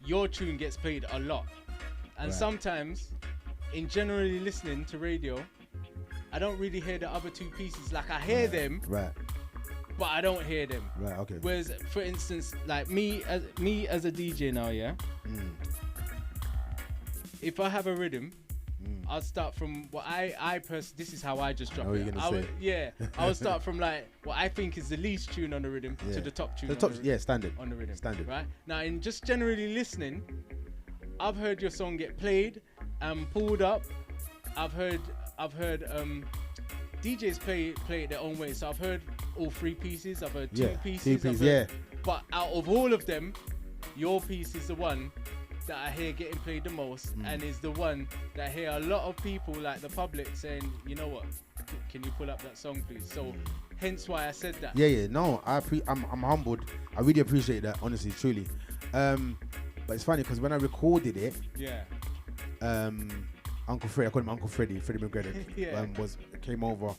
your tune gets played a lot, and Right. sometimes in generally listening to radio, I don't really hear the other two pieces. Like I hear them, Right. but I don't hear them. Right. Okay. Whereas, for instance, like me as a DJ now, yeah. If I have a rhythm, I'll start from what this is how I just drop I know what it. you're gonna I would, say. yeah, I would start from like what I think is the least tune on the rhythm Yeah. to the top tune. The on top, the rhythm. yeah, standard. On the rhythm. Standard. Right? Now, in just generally listening, I've heard your song get played and pulled up. I've heard DJs play it their own way. So I've heard all 3 pieces. I've heard Yeah, 2 pieces. 2 I've pieces, heard- yeah. But out of all of them, your piece is the one that I hear getting played the most, and is the one that I hear a lot of people, like the public, saying, you know what, can you pull up that song, please? So, hence why I said that. Yeah. No, I'm humbled. I really appreciate that, honestly, truly. But it's funny because when I recorded it, Yeah. Uncle Freddie, I call him Uncle Freddie McGregor, Yeah. came over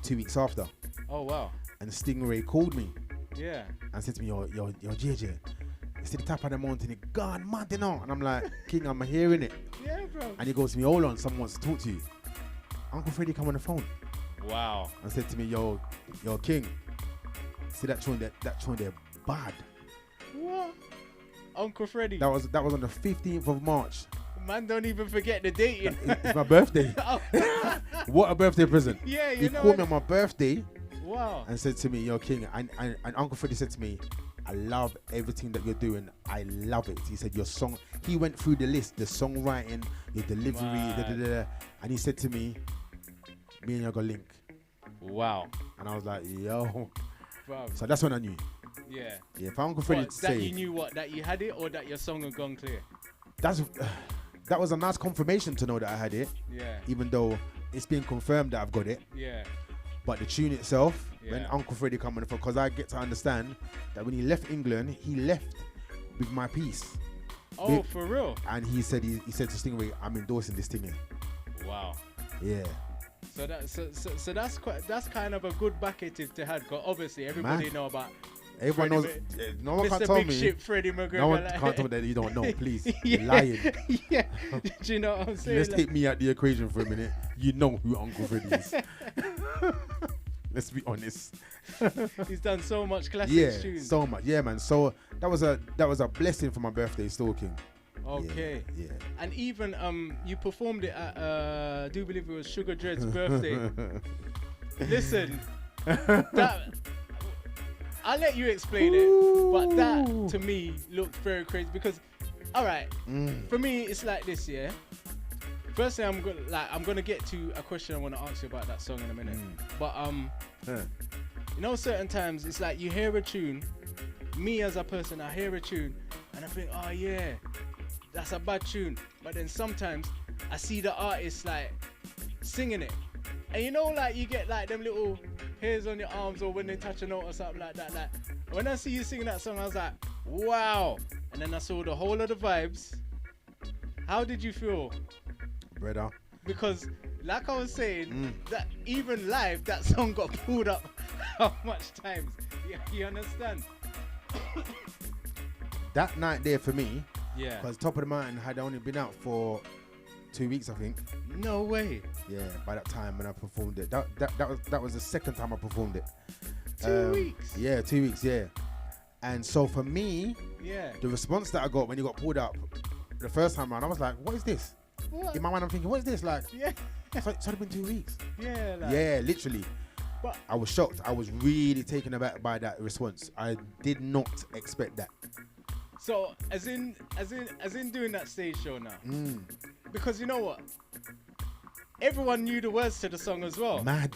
2 weeks after, Oh, wow. and Stingray called me Yeah. and said to me, yo, JJ, it's to the top of the mountain, it gone mad, you know? And I'm like, King, I'm hearing it. Yeah, bro. And he goes to me, hold on, someone wants to talk to you. Uncle Freddie come on the phone Wow. and said to me, yo, King, see that tune there bad. What? Uncle Freddie. That was on the 15th of March. Man, don't even forget the date. You know? It's my birthday. Oh. What a birthday present. Yeah, He you know. called me on my birthday Wow. and said to me, yo, King, and Uncle Freddie said to me, I love everything that you're doing. I love it. He said, your song, he went through the list, the songwriting, your delivery, and he said to me, me and you got link. Wow. And I was like, yo. Bro. So that's when I knew. Yeah. Yeah, if Uncle Freddie What, to that say, you knew what? That you had it, or that your song had gone clear? that was a nice confirmation to know that I had it, Yeah. even though it's been confirmed that I've got it. Yeah. But the tune itself, when Yeah. Uncle Freddie come on the phone, because I get to understand that when he left England, he left with my piece. Oh, for real? And he said to Stingray, I'm endorsing this thing here. Wow. Yeah. So that's kind of a good bucket to have. Cause obviously everybody Man. know about Everyone knows. No one can Mr. tell Big me. Shit Freddie McGregor. No one like- can't tell me that you don't know. Please, Yeah. you're lying. Yeah. Do you know what I'm saying? Let's Like- take me out the equation for a minute. You know who Uncle Freddie is. Let's be honest. He's done so much classic Yeah, tunes. so much. Yeah, man. So that was a blessing for my birthday, stalking. Okay. Yeah. And even you performed it at I do believe it was Sugar Dread's birthday. Listen, that I'll let you explain it, but that to me looked very crazy because, all right, for me it's like this, yeah. Firstly, I'm gonna get to a question I want to ask you about that song in a minute, but you know, certain times it's like you hear a tune. Me as a person, I hear a tune and I think, oh yeah, that's a bad tune. But then sometimes I see the artist like singing it. And you know, like you get like them little hairs on your arms or when they touch a note or something like that. Like when I see you singing that song, I was like, wow. And then I saw the whole of the vibes. How did you feel? Brother. Because like I was saying, that even live, that song got pulled up how much times? You understand? That night there for me, Yeah. because Top of the Mountain had only been out for 2 weeks, I think. No way. Yeah, by that time when I performed it, that was the second time I performed it. 2 weeks. Yeah, 2 weeks. Yeah, and so for me, Yeah. the response that I got when you got pulled up the first time around, I was like, "What is this?" What? In my mind, I'm thinking, "What is this?" Like, Yeah. so it's only been 2 weeks. Yeah. Like, Yeah, literally. But I was shocked. I was really taken aback by that response. I did not expect that. so as in doing that stage show now. Because you know what? Everyone knew the words to the song as well. Mad.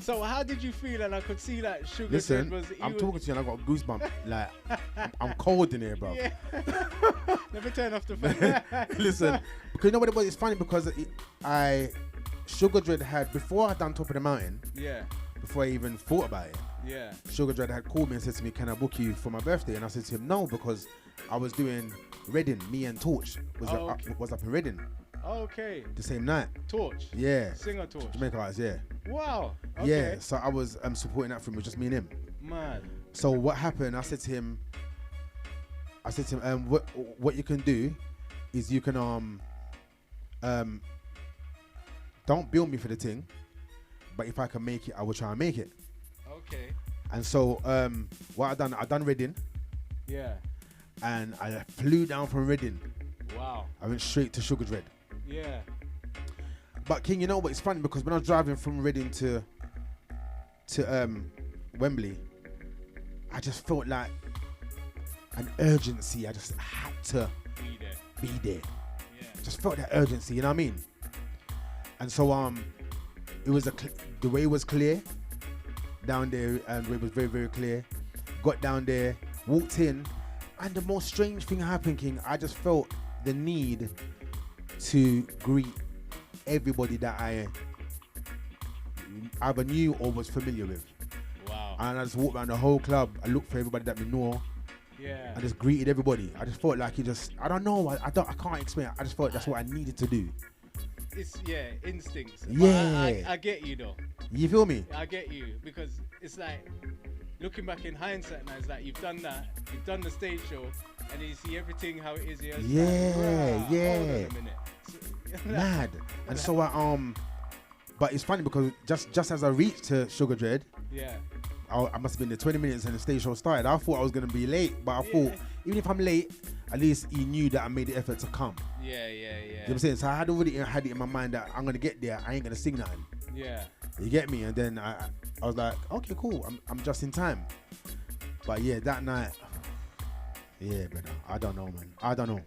So how did you feel? And I could see like Sugar Listen, Dread was. I'm talking to you and I got a goosebump. Like, I'm cold in here, bro. Yeah. Never turn off the fan. Listen, because you know what it was? It's funny because Sugar Dread had, before I done Top of the Mountain, Yeah. before I even thought about it, Yeah. Sugar Dread had called me and said to me, "Can I book you for my birthday?" And I said to him, "No," because I was doing Reading. Me and Torch was up in Reading Okay. the same night. Torch. Yeah, Singer Torch. Jamaica artist. Yeah, Wow. Okay. yeah. So I was supporting that film with just me and him. Man. So what happened? I said to him, what you can do is you can don't bill me for the thing, but if I can make it, I will try and make it. Okay. And so what I done Reading, Yeah. and I flew down from Reading. Wow. I went straight to Sugar Dread. Yeah. But King, you know what? It's funny because when I was driving from Reading to Wembley, I just felt like an urgency. I just had to Be there. be there. Yeah. Just felt that urgency. You know what I mean? And so it was the way it was clear. down there, and it was very, very clear. Got down there, walked in, and the most strange thing happened, King. I just felt the need to greet everybody that I either knew or was familiar with. Wow. And I just walked around the whole club. I looked for everybody that we know. Yeah. I just greeted everybody. I just felt like I don't know. I can't explain it. I just felt that's what I needed to do. It's instincts. Yeah. But I get you though. You feel me? I get you, because it's like, looking back in hindsight now, it's like you've done that, you've done the stage show, and you see everything how it is. Hold on a minute. Mad. And so but it's funny because just as I reached to Sugar Dread, yeah, I must have been there 20 minutes and the stage show started. I thought I was gonna be late, but I thought even if I'm late, at least he knew that I made the effort to come. Yeah. You know what I'm saying? So I had already had it in my mind that I'm gonna get there. I ain't gonna sing nothing. Yeah. You get me? And then I was like, okay, cool. I'm just in time. But yeah, that night, yeah, brother. I don't know, man. I don't know.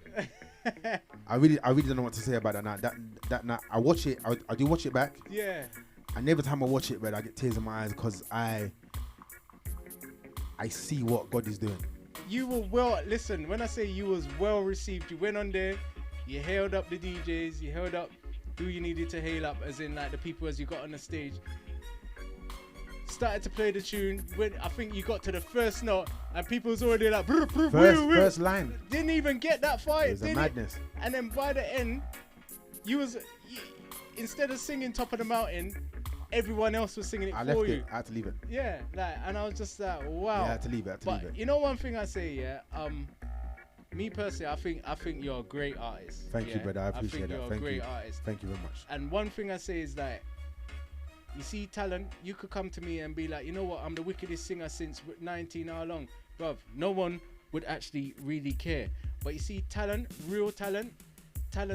I really don't know what to say about that night. That night, I watch it. I do watch it back. Yeah. And every time I watch it, brother, I get tears in my eyes because I see what God is doing. You were listen, when I say you was well received, you went on there, you hailed up the DJs, you hailed up who you needed to hail up, as in like the people as you got on the stage. Started to play the tune. When I think you got to the first note, and people was already like, first line. Didn't even get that far. It was a madness. And then by the end, instead of singing Top of the Mountain, everyone else was singing it for you. I had to leave it. Yeah, and I was just like, wow. Yeah, I had to leave it. But you know one thing I say, me personally, I think you're a great artist. Thank you, brother. I appreciate that. You're a great artist. Thank you very much. And one thing I say is that, you see talent, you could come to me and be like, you know what, I'm the wickedest singer since 19 how long? Bruv, no one would actually really care. But you see talent, real talent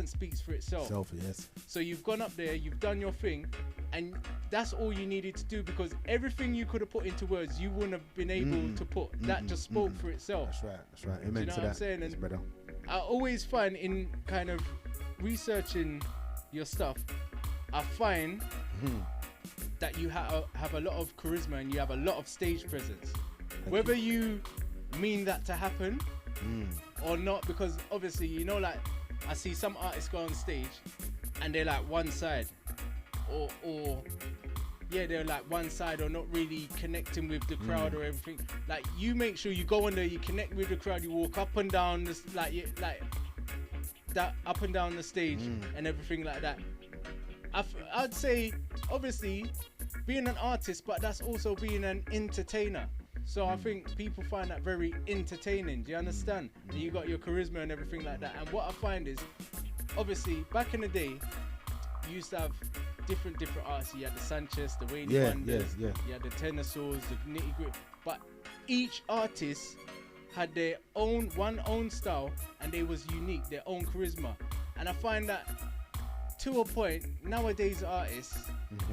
speaks for itself. Yes. So you've gone up there, you've done your thing, and that's all you needed to do, because everything you could have put into words, you wouldn't have been able to put. That just spoke for itself. That's right. Amen. Do you know to what I'm saying? Yes, brother. I always find in kind of researching your stuff, I find that you have a lot of charisma and you have a lot of stage presence. Whether you mean that to happen or not, because obviously, you know, like I see some artists go on stage and they're like one side, or they're like one side, or not really connecting with the crowd or everything. Like, you make sure you go on there, you connect with the crowd, you walk up and down this, like that, up and down the stage and everything like that. I'd say, obviously, being an artist, but that's also being an entertainer. So I think people find that very entertaining. Do you understand? And you got your charisma and everything like that. And what I find is, obviously, back in the day, you used to have different artists. You had the Sanchez, the Wayne Wonders, you had the Tenor Souls, the Nitty Gritty. But each artist had their own style, and they was unique, their own charisma. And I find that, to a point, nowadays artists,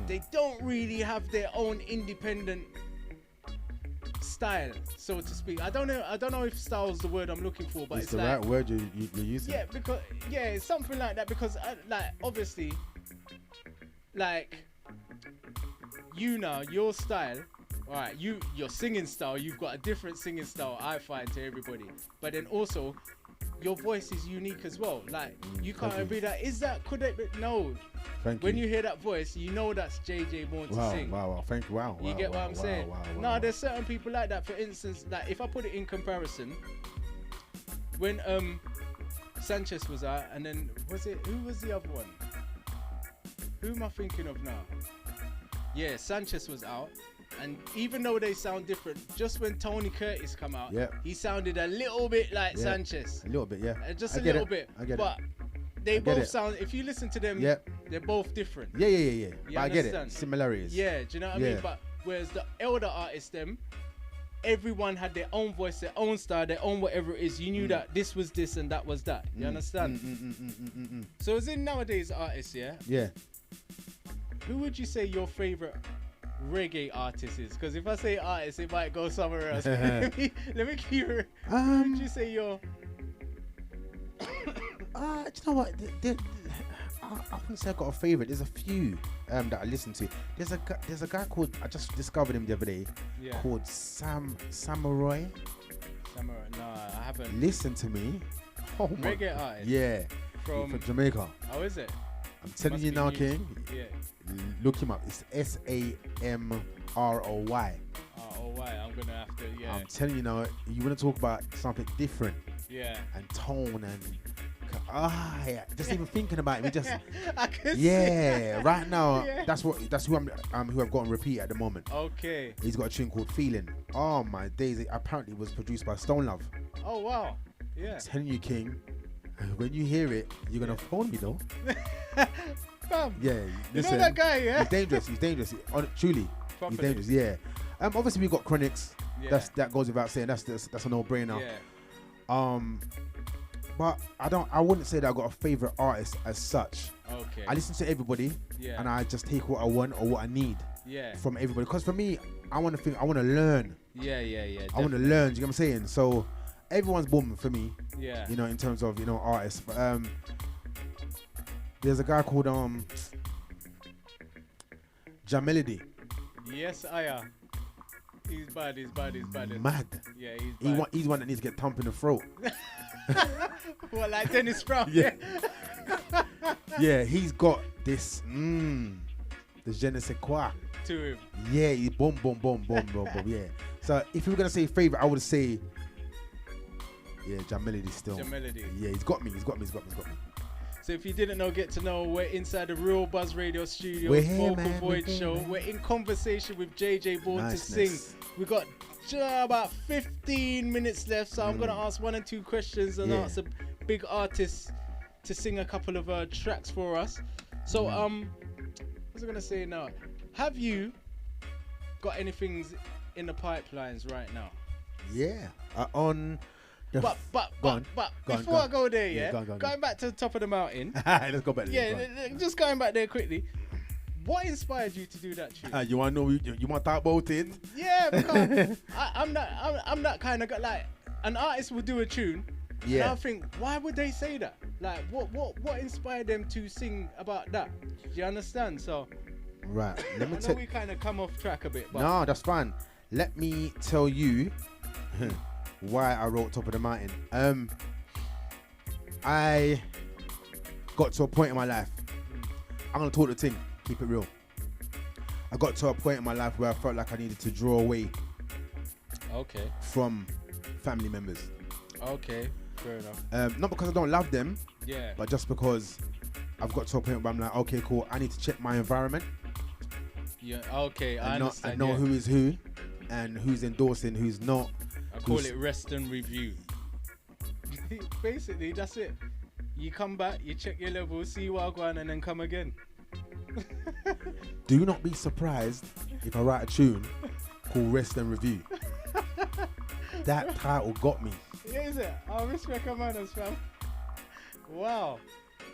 they don't really have their own independent style, so to speak. I don't know if style is the word I'm looking for, but it's the like, right word you're using. Yeah, because it's something like that. Because like, obviously, like, you know, your style, all right, your singing style, you've got a different singing style, I find, to everybody. But then also, your voice is unique as well. Like, you can't be like, could it be? No. When you hear that voice, you know that's JayJayBorn2Sing. Wow. Thank you. Wow. You get what I'm saying? Wow. There's certain people like that. For instance, like, if I put it in comparison, when Sanchez was out, and then who was the other one? Who am I thinking of now? Yeah, Sanchez was out. And even though they sound different, just when Tony Curtis come out, he sounded a little bit like Sanchez. A little bit, yeah. Just a little bit. I get but they both sound, if you listen to them, they're both different. Yeah. But I get understand? it. Similarities. Yeah, do you know what I mean? But whereas the elder artists, everyone had their own voice, their own style, their own whatever it is. You knew that this was this and that was that. You understand? So as in nowadays artists, Yeah. Who would you say your favorite reggae artist is? Because if I say artist, it might go somewhere else. let me keep it. Who would you say your? Do you know what? I wouldn't say I got a favorite. There's a few that I listen to. There's a guy called, I just discovered him the other day, called Samurai. Samurai. No, I haven't. Listen to me. Oh my. Reggae artist. Yeah. From Jamaica. Oh, is it? I'm telling you now, King. Yeah. Look him up. It's Samroy. Oh, why? I'm gonna have to. Yeah. I'm telling you now. You want to talk about something different? Yeah. And tone and yeah. Just even thinking about it, just I can yeah. see. Right now, Yeah. that's who who I've got on repeat at the moment. Okay. He's got a tune called Feeling. Oh my days! It apparently was produced by Stone Love. Oh wow. Yeah. I'm telling you, King. When you hear it, you're gonna phone me though. Fam. Yeah. You Listen, know that guy, yeah? He's dangerous. He's dangerous. Truly. Properly. He's dangerous. Yeah. Obviously we got Chronics. Yeah. That goes without saying. That's a no-brainer. Yeah. But I wouldn't say that I got a favorite artist as such. Okay. I listen to everybody, Yeah. and I just take what I want or what I need Yeah. from everybody. Because for me, I want to learn. Yeah. I want to learn. Do you get what I'm saying? So everyone's booming for me. Yeah. You know, in terms of artists. But there's a guy called Melody. Yes, I am. He's bad. Mad. Yeah, he's bad. He's one that needs to get thumped in the throat. Well, like Dennis Brown. Yeah. Yeah, he's got this the je ne sais quoi To him. Yeah, he boom. Yeah. So if you were gonna say favorite, I would say Melody still. Melody. Yeah, he's got me. So if you didn't know, get to know. We're inside the Real Buzz Radio studio, We're here, Vocal man, Void we're here, show. man. We're in conversation with JayJayBorn2Sing. Niceness. We got about 15 minutes left, so I'm gonna ask 1 and 2 questions and ask a big artist to sing a couple of tracks for us. So what was I gonna say now? Have you got anything in the pipelines right now? Yeah. On the But go on. before I go there, go on. going back to the top of the mountain. Let's go back there. Yeah, just going back there quickly. What inspired you to do that tune? You want to know? You want to talk about it? Yeah, because I'm not kind of like an artist will do a tune. Yeah. And I think, why would they say that? Like, what inspired them to sing about that? Do you understand? So, Right. Let me I know we kind of come off track a bit, but No, that's fine. Let me tell you why I wrote Top of the Mountain. I got to a point in my life. I'm gonna talk the thing, keep it real. I got to a point in my life where I felt like I needed to draw away okay, from family members. okay, fair enough. Not because I don't love them, Yeah, but just because I've got to a point where I'm like, okay, cool, I need to check my environment. yeah, okay, I and understand. know yeah. who is who and who's endorsing, who's not. I call it rest and review. Basically, that's it. You come back, you check your levels, see what go on, and then come again. Do not be surprised if I write a tune called Rest and Review. That title got me. Yeah, is it? I respect your manners, fam. Wow.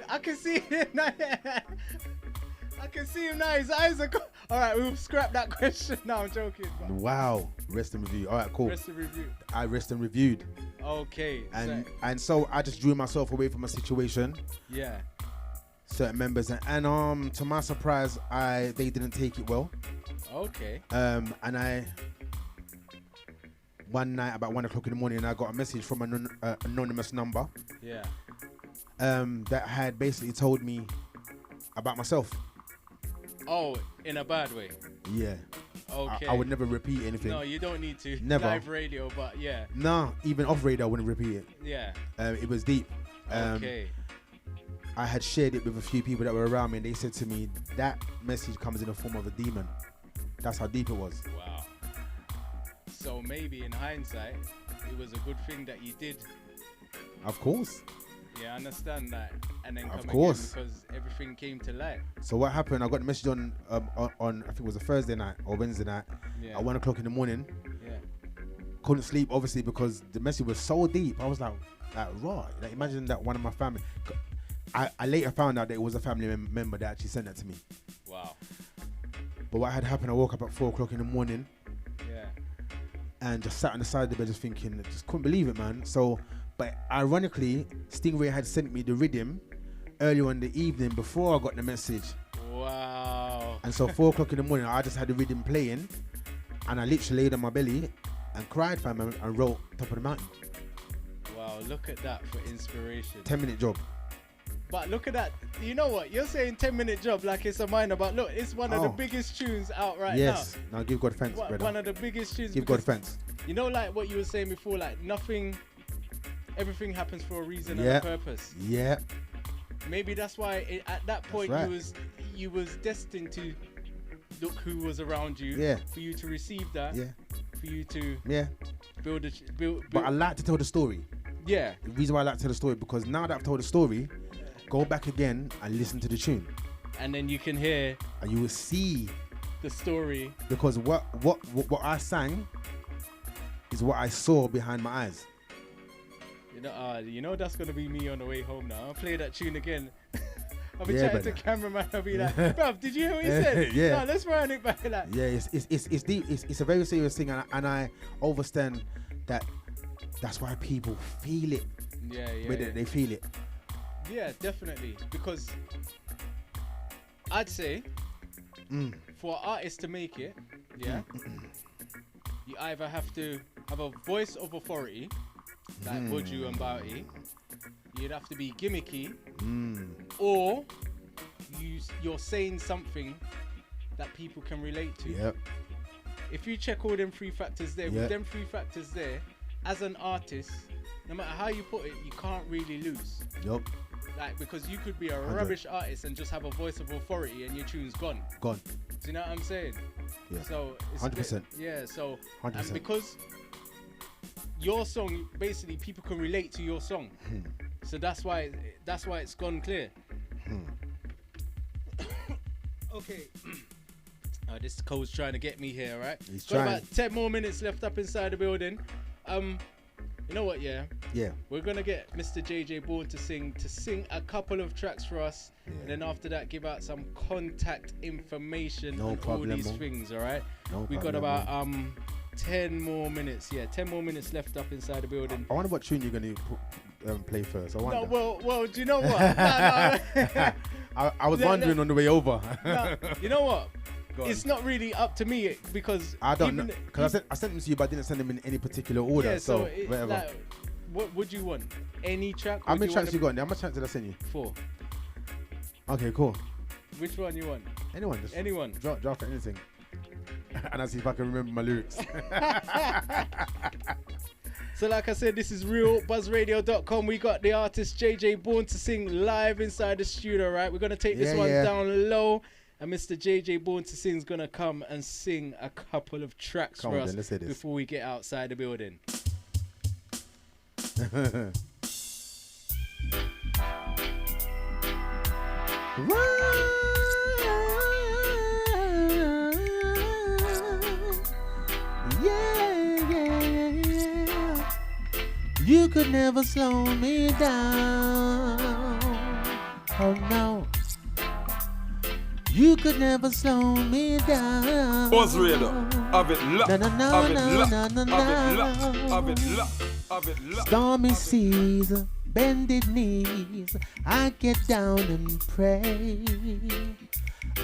I can see him now. I can see him now. His eyes are Alright, we'll scrap that question. No, I'm joking. But Wow. Rest and Review. All right, cool. rest and review. I rest and reviewed. Okay. And so I just drew myself away from a situation, yeah. certain members, and to my surprise, they didn't take it well. Okay. And one night about 1 o'clock in the morning, I got a message from an anonymous number Yeah. that had basically told me about myself. Oh, in a bad way. Yeah. Okay. I would never repeat anything. No, you don't need to. Never. Live radio, but yeah. Nah, even off radio, I wouldn't repeat it. Yeah. It was deep. Okay. I had shared it with a few people that were around me, and they said to me, that message comes in the form of a demon. That's how deep it was. Wow. So maybe in hindsight, it was a good thing that you did. Of course. Yeah, I understand that. And then Of come course. again because everything came to light. So what happened? I got the message on I think it was a Thursday night or Wednesday night Yeah. at 1 o'clock in the morning. Yeah. Couldn't sleep, obviously, because the message was so deep. I was like raw. Like, imagine that one of my family. I later found out that it was a family member that actually sent that to me. Wow. But what had happened, I woke up at 4 o'clock in the morning Yeah. and just sat on the side of the bed just thinking, just couldn't believe it, man. So, but ironically, Stingray had sent me the rhythm earlier in the evening before I got the message. Wow. And so 4 o'clock in the morning, I just had the rhythm playing, and I literally laid on my belly and cried, fam, and wrote Top of the Mountain. Wow, look at that for inspiration. 10-minute job. But look at that. You know what? You're saying 10-minute job like it's a minor, but look, it's one of the biggest tunes out right now. Yes. Now give God thanks, brother. One of the biggest tunes. Give God thanks. You know, like what you were saying before, like everything happens for a reason and a purpose. Yeah. Maybe that's why at that point you was destined to look who was around you. Yeah. For you to receive that. Yeah. For you to build. But I like to tell the story. Yeah. The reason why I like to tell the story, because now that I've told the story, go back again and listen to the tune. And then you can hear. And you will see the story. Because what I sang is what I saw behind my eyes. You know that's gonna be me on the way home now. I'll play that tune again. I'll be chatting to cameraman. I'll be like, bruv, did you hear what he said? Yeah. No, let's run it back. Like. Yeah, it's deep. It's a very serious thing, and I understand that. That's why people feel it. Yeah. They feel it. Yeah, definitely. Because I'd say for artists to make it, you either have to have a voice of authority, like Buju and Bouty. You'd have to be gimmicky, or you're saying something that people can relate to. Yep. If you check all them 3 factors there, with them 3 factors there, as an artist, no matter how you put it, you can't really lose. Yep. Like, because you could be a rubbish artist and just have a voice of authority and your tune's gone. Gone. Do you know what I'm saying? Yeah. So it's 100%. Yeah. So 100%. And because your song, basically, people can relate to your song. So that's why it's gone clear. Okay. This code's trying to get me here, right? He's Got trying. about 10 more minutes left up inside the building. You know what? Yeah. We're gonna get Mr. JayJayBorn2Sing to sing a couple of tracks for us, and then after that, give out some contact information on all these things. All right. We got about 10 more minutes. Yeah, 10 more minutes left up inside the building. I wonder what tune you're gonna play first. I wonder. No, well, do you know what? No. I was wondering on the way over. No, you know what? It's not really up to me because I don't know, because I sent them to you, but I didn't send them in any particular order. Yeah, so whatever. Like, what would you want? Any track? How many tracks you got in there? How much tracks did I send you? 4. Okay, cool. Which one you want? Anyone. Just anyone. Draft anything. And I'll see if I can remember my lyrics. So like I said, this is realbuzzradio.com. We got the artist JayJayBorn2Sing live inside the studio, right? We're going to take this one down low. And Mr. JayJayBorn2Sing is going to come and sing a couple of tracks for us before we get outside the building. You could never slow me down. Oh no. You could never slow me down. Buzz Radio, have it locked, have it locked, have it locked, have it locked, have it locked. Stormy seas, bended knees, I get down and pray.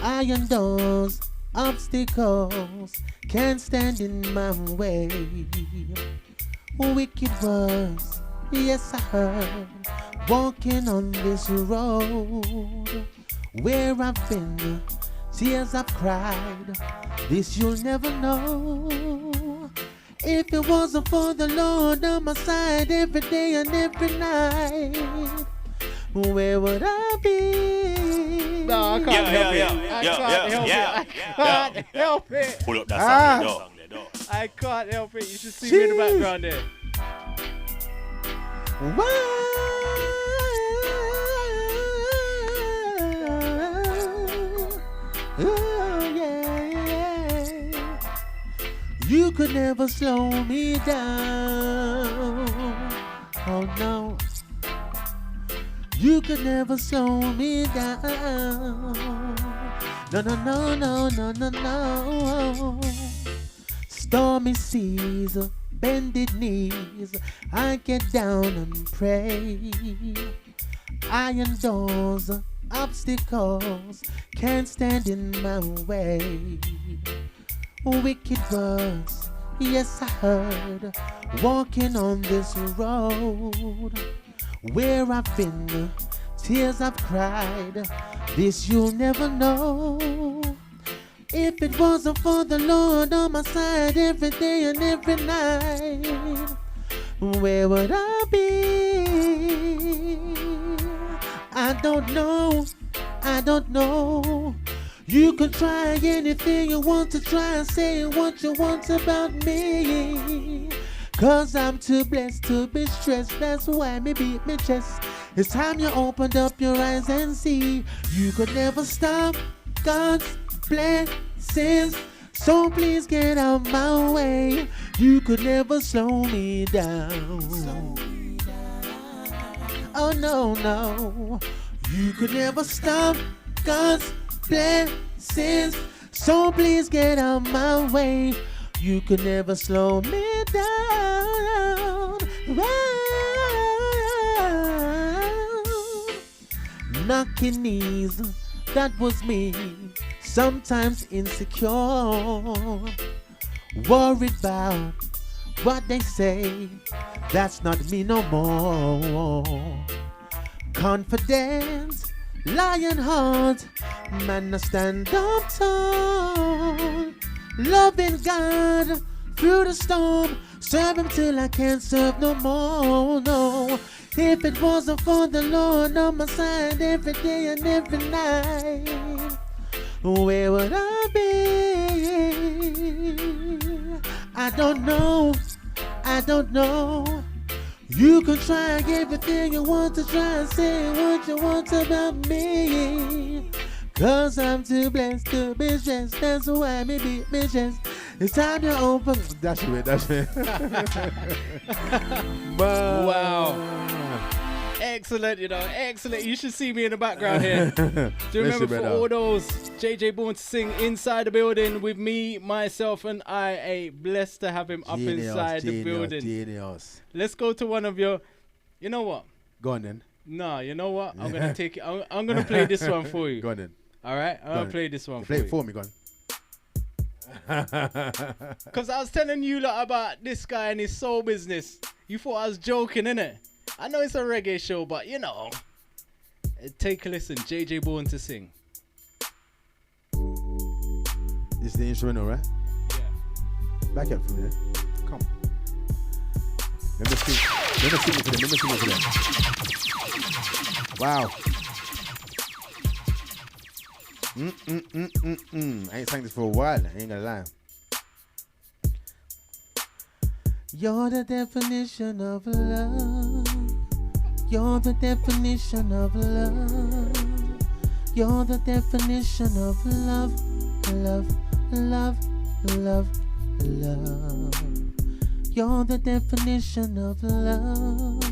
Iron doors, obstacles, can't stand in my way. Wicked words, yes I heard, walking on this road. Where I've been, tears I've cried, this you'll never know. If it wasn't for the Lord on my side every day and every night, where would I be? No, I can't help it. I can't help it. Pull up that song there, I can't help it. You should see me in the background there. Oh, yeah. You could never slow me down. Oh no. You could never slow me down. No, no, no, no, no, no, no. Stormy seas, bended knees, I get down and pray. Iron doors, obstacles can't stand in my way. Wicked words, yes I heard, walking on this road. Where I've been, tears I've cried, this you'll never know. If it wasn't for the Lord on my side every day and every night, where would I be? I don't know, I don't know. You can try anything you want to try and say what you want about me. Cause I'm too blessed to be stressed, that's why me beat me chest. It's time you opened up your eyes and see. You could never stop God's blessings, so please get out my way. You could never slow me down. Oh no, no. You could never stop God's blessings, so please get out my way. You could never slow me down. Knocking knees, that was me. Sometimes insecure, worried about what they say. That's not me no more. Confident, lion heart, man, I stand up tall. Loving God through the storm, serve him till I can't serve no more, no. If it wasn't for the Lord on my side every day and every night, where would I be? I don't know, I don't know. You can try everything you want to try and say what you want about me. Cause I'm too blessed to be stressed, that's why me beat me chest. It's time to open. That's it, that's it. Wow. Excellent, excellent. You should see me in the background here. Do you remember for all those JayJayBorn2Sing inside the building with me, myself, and I. Blessed to have him up inside the building. Genius. Let's go to one of your. You know what? Go on then. No, you know what? I'm gonna take it. I'm gonna play this one for you. Go on then. All right, I'm gonna play this one for you. you. Play it for me, go on. Cause I was telling you lot about this guy and his soul business. You thought I was joking, innit? I know it's a reggae show, but you know. Take a listen, JayJayBorn2Sing. This is the instrumental, right? Yeah. Back up for me then. Come. Let me sing it for them. Wow. I ain't sang this for a while, I ain't gonna lie. You're the definition of love. You're the definition of love. You're the definition of love. Love, love, love, love. You're the definition of love.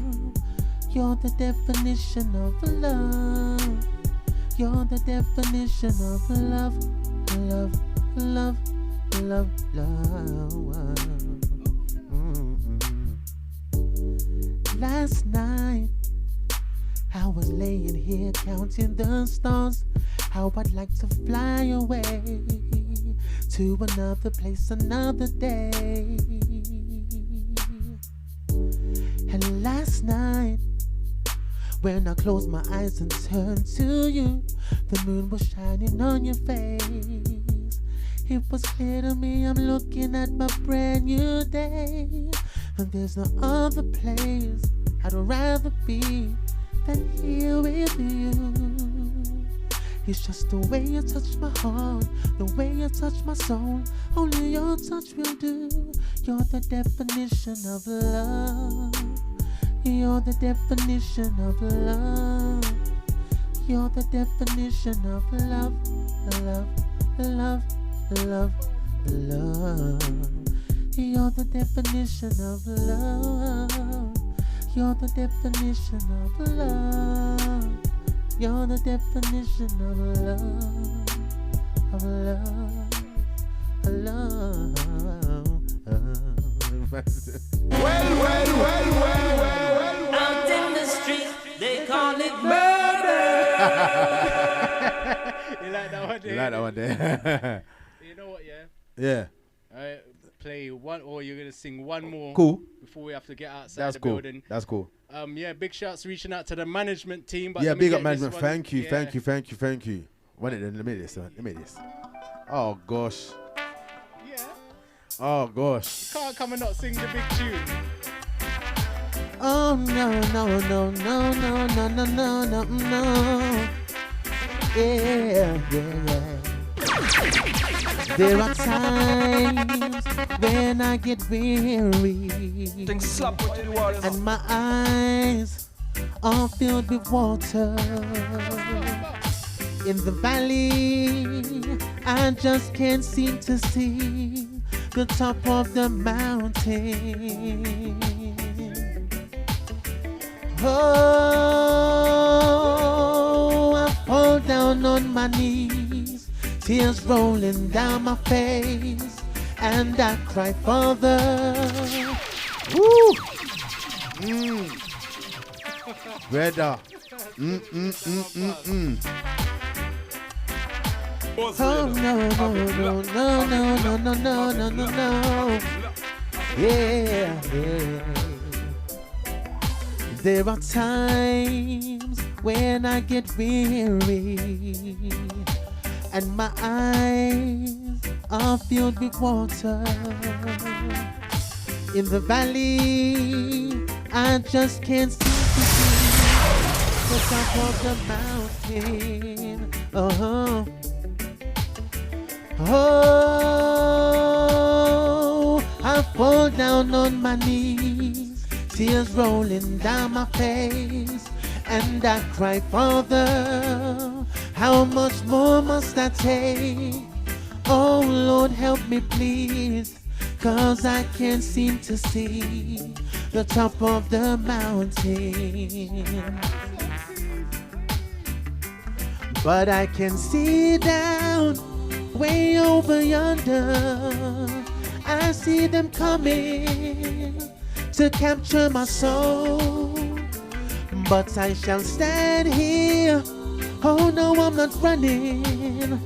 You're the definition of love. You're the definition of love, love, love, love, love. Last night, I was laying here counting the stars. How I'd like to fly away to another place, another day. And last night, when I closed my eyes and turned to you, the moon was shining on your face. It was clear to me I'm looking at my brand new day. And there's no other place I'd rather be than here with you. It's just the way you touch my heart, the way you touch my soul. Only your touch will do. You're the definition of love. You're the definition of love. You're the definition of love, love, love, love, love. You're the definition of love. You're the definition of love. You're the definition of love, of love, of love. Well. Out in the street, They call it murder. You like that one there? You like that one there? You know what, yeah? Yeah. Alright, play one, or you're gonna sing one more. Cool. Before we have to get outside That's the cool. building. That's cool. Yeah, big shouts reaching out to the management team. But Yeah, let me big up get this management. one. Thank you, Yeah. thank you, thank you, thank you. Run it then. Let me this. Let me this. Oh gosh. Yeah. Oh gosh. Can't come and not sing the big tune. Oh no no no no no no no no no no. Yeah yeah. There are times when I get weary and my eyes are filled with water. In the valley, I just can't seem to see the top of the mountain. Oh, I fall down on my knees, tears rolling down my face, and I cry, Father. Woo! Brother. Oh no no no no no no no no no no no. Yeah yeah. There are times when I get weary and my eyes are filled with water. In the valley, I just can't seem to see the top of the mountain. Oh, oh, I fall down on my knees, tears rolling down my face, and I cry, Father, how much more must I take? Oh Lord, help me please, 'cause I can't seem to see the top of the mountain. But I can see down way over yonder, I see them coming to capture my soul. But I shall stand here, oh no, I'm not running,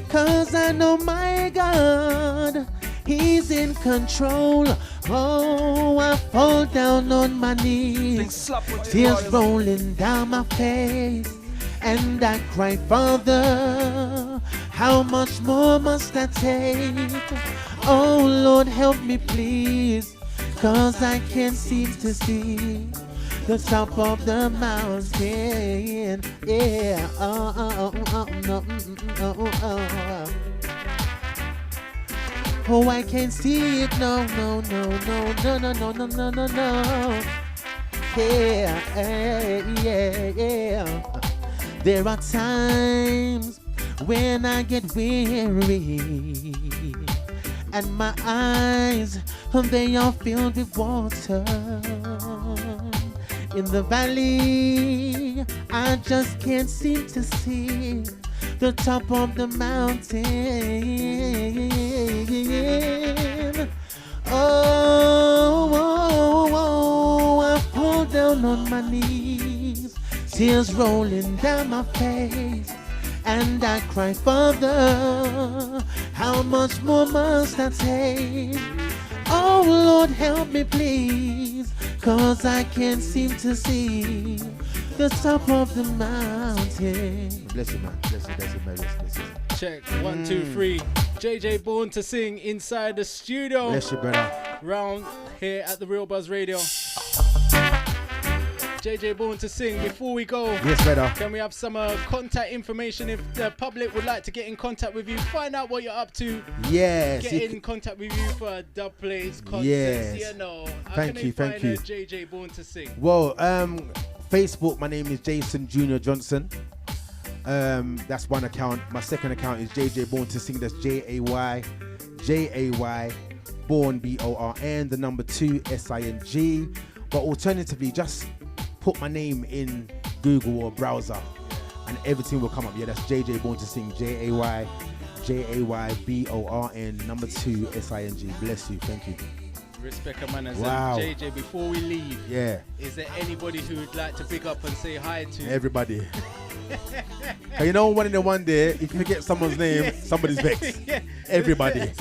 'cause I know my God, He's in control. Oh, I fall down on my knees, tears rolling down my face, and I cry, Father, how much more must I take? Oh Lord, help me please, 'cause I can't seem to see the top of the mountain. Yeah, oh, I can't see it, no, no, no, no, no, no, no, no, no, no, no. Yeah, yeah, yeah. There are times when I get weary and my eyes, they are filled with water. In the valley, I just can't seem to see the top of the mountain. Oh, oh, oh, I fall down on my knees, tears rolling down my face, and I cry, Father, how much more must I take? Oh Lord, help me please, 'cause I can't seem to see the top of the mountain. Bless you, man. Bless you, bless you, man. Bless you. Check 1, 2, 3. JayJayBorn2Sing inside the studio. Bless you, brother. Round here at the Real Buzz Radio. JayJayBorn2Sing. Before we go, Yes, brother. can we have some contact information if the public would like to get in contact with you, find out what you're up to, Yes. get in contact with you for dub plays, concerts, Yes. you know. How Thank can you, they thank find you. JayJayBorn2Sing? Well, Facebook, my name is Jason Jr. Johnson. That's one account. My second account is JayJayBorn2Sing. That's JayJay Born BORN, the number 2 SING. But alternatively, just put my name in Google or browser and everything will come up. Yeah, that's JayJayBorn2Sing. JayJayBorn, number 2 SING. Bless you. Thank you. Respect a manners. Wow. And JJ, before we leave, Yeah. is there anybody who would like to pick up and say hi to? Everybody. And you know, one in the one day, if you forget someone's name, somebody's vexed. Yeah. Everybody.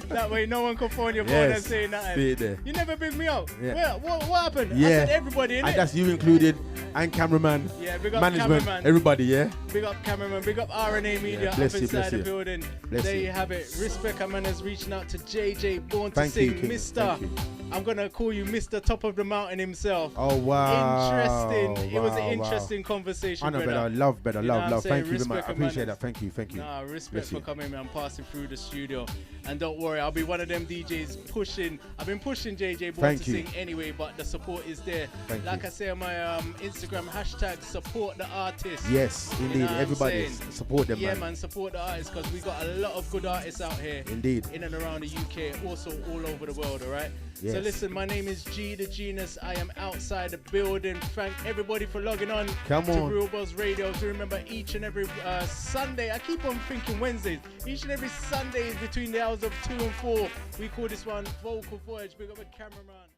That way no one can phone your phone Yes. and say nothing. See it there. You never bring me up. Yeah. What happened? Yeah. I said everybody, innit? And that's you included, and cameraman, Yeah, big up management, cameraman. everybody, yeah? Big up cameraman, big up RNA Media Yeah, up bless you, inside bless the you. building. Bless There you. you have it. Respect and manners reaching out to JayJayBorn2Sing, Thank you, King. Mr. Thank you. I'm gonna call you Mr. Top of the Mountain himself. Oh, wow. Interesting. It was an Wow, wow. interesting conversation. I know, brother. better, You know what I'm love. saying? Thank you very much. Respect I and appreciate manners. that. Thank you. Nah, respect Bless for you. coming, man. Passing through the studio. And don't worry, I'll be one of them DJs pushing. I've been pushing Thank you. JayJayBorn2Sing anyway, but the support is there. Thank Like you. I say on my Instagram, hashtag support the artist. Yes, You indeed. know what I'm Everybody saying? support them, Yeah, man. man, support the artists because we got a lot of good artists out here. Indeed. In and around the UK, also all over the world, all right? Yes. So listen, my name is G the Genius. I am outside the building. Thank everybody for logging on Come to on. Real Buzz Radio. To remember each and every Sunday, I keep on thinking Wednesdays. Each and every Sunday is between the hours of 2 and 4. We call this one Vocal Voyage. Big up a cameraman.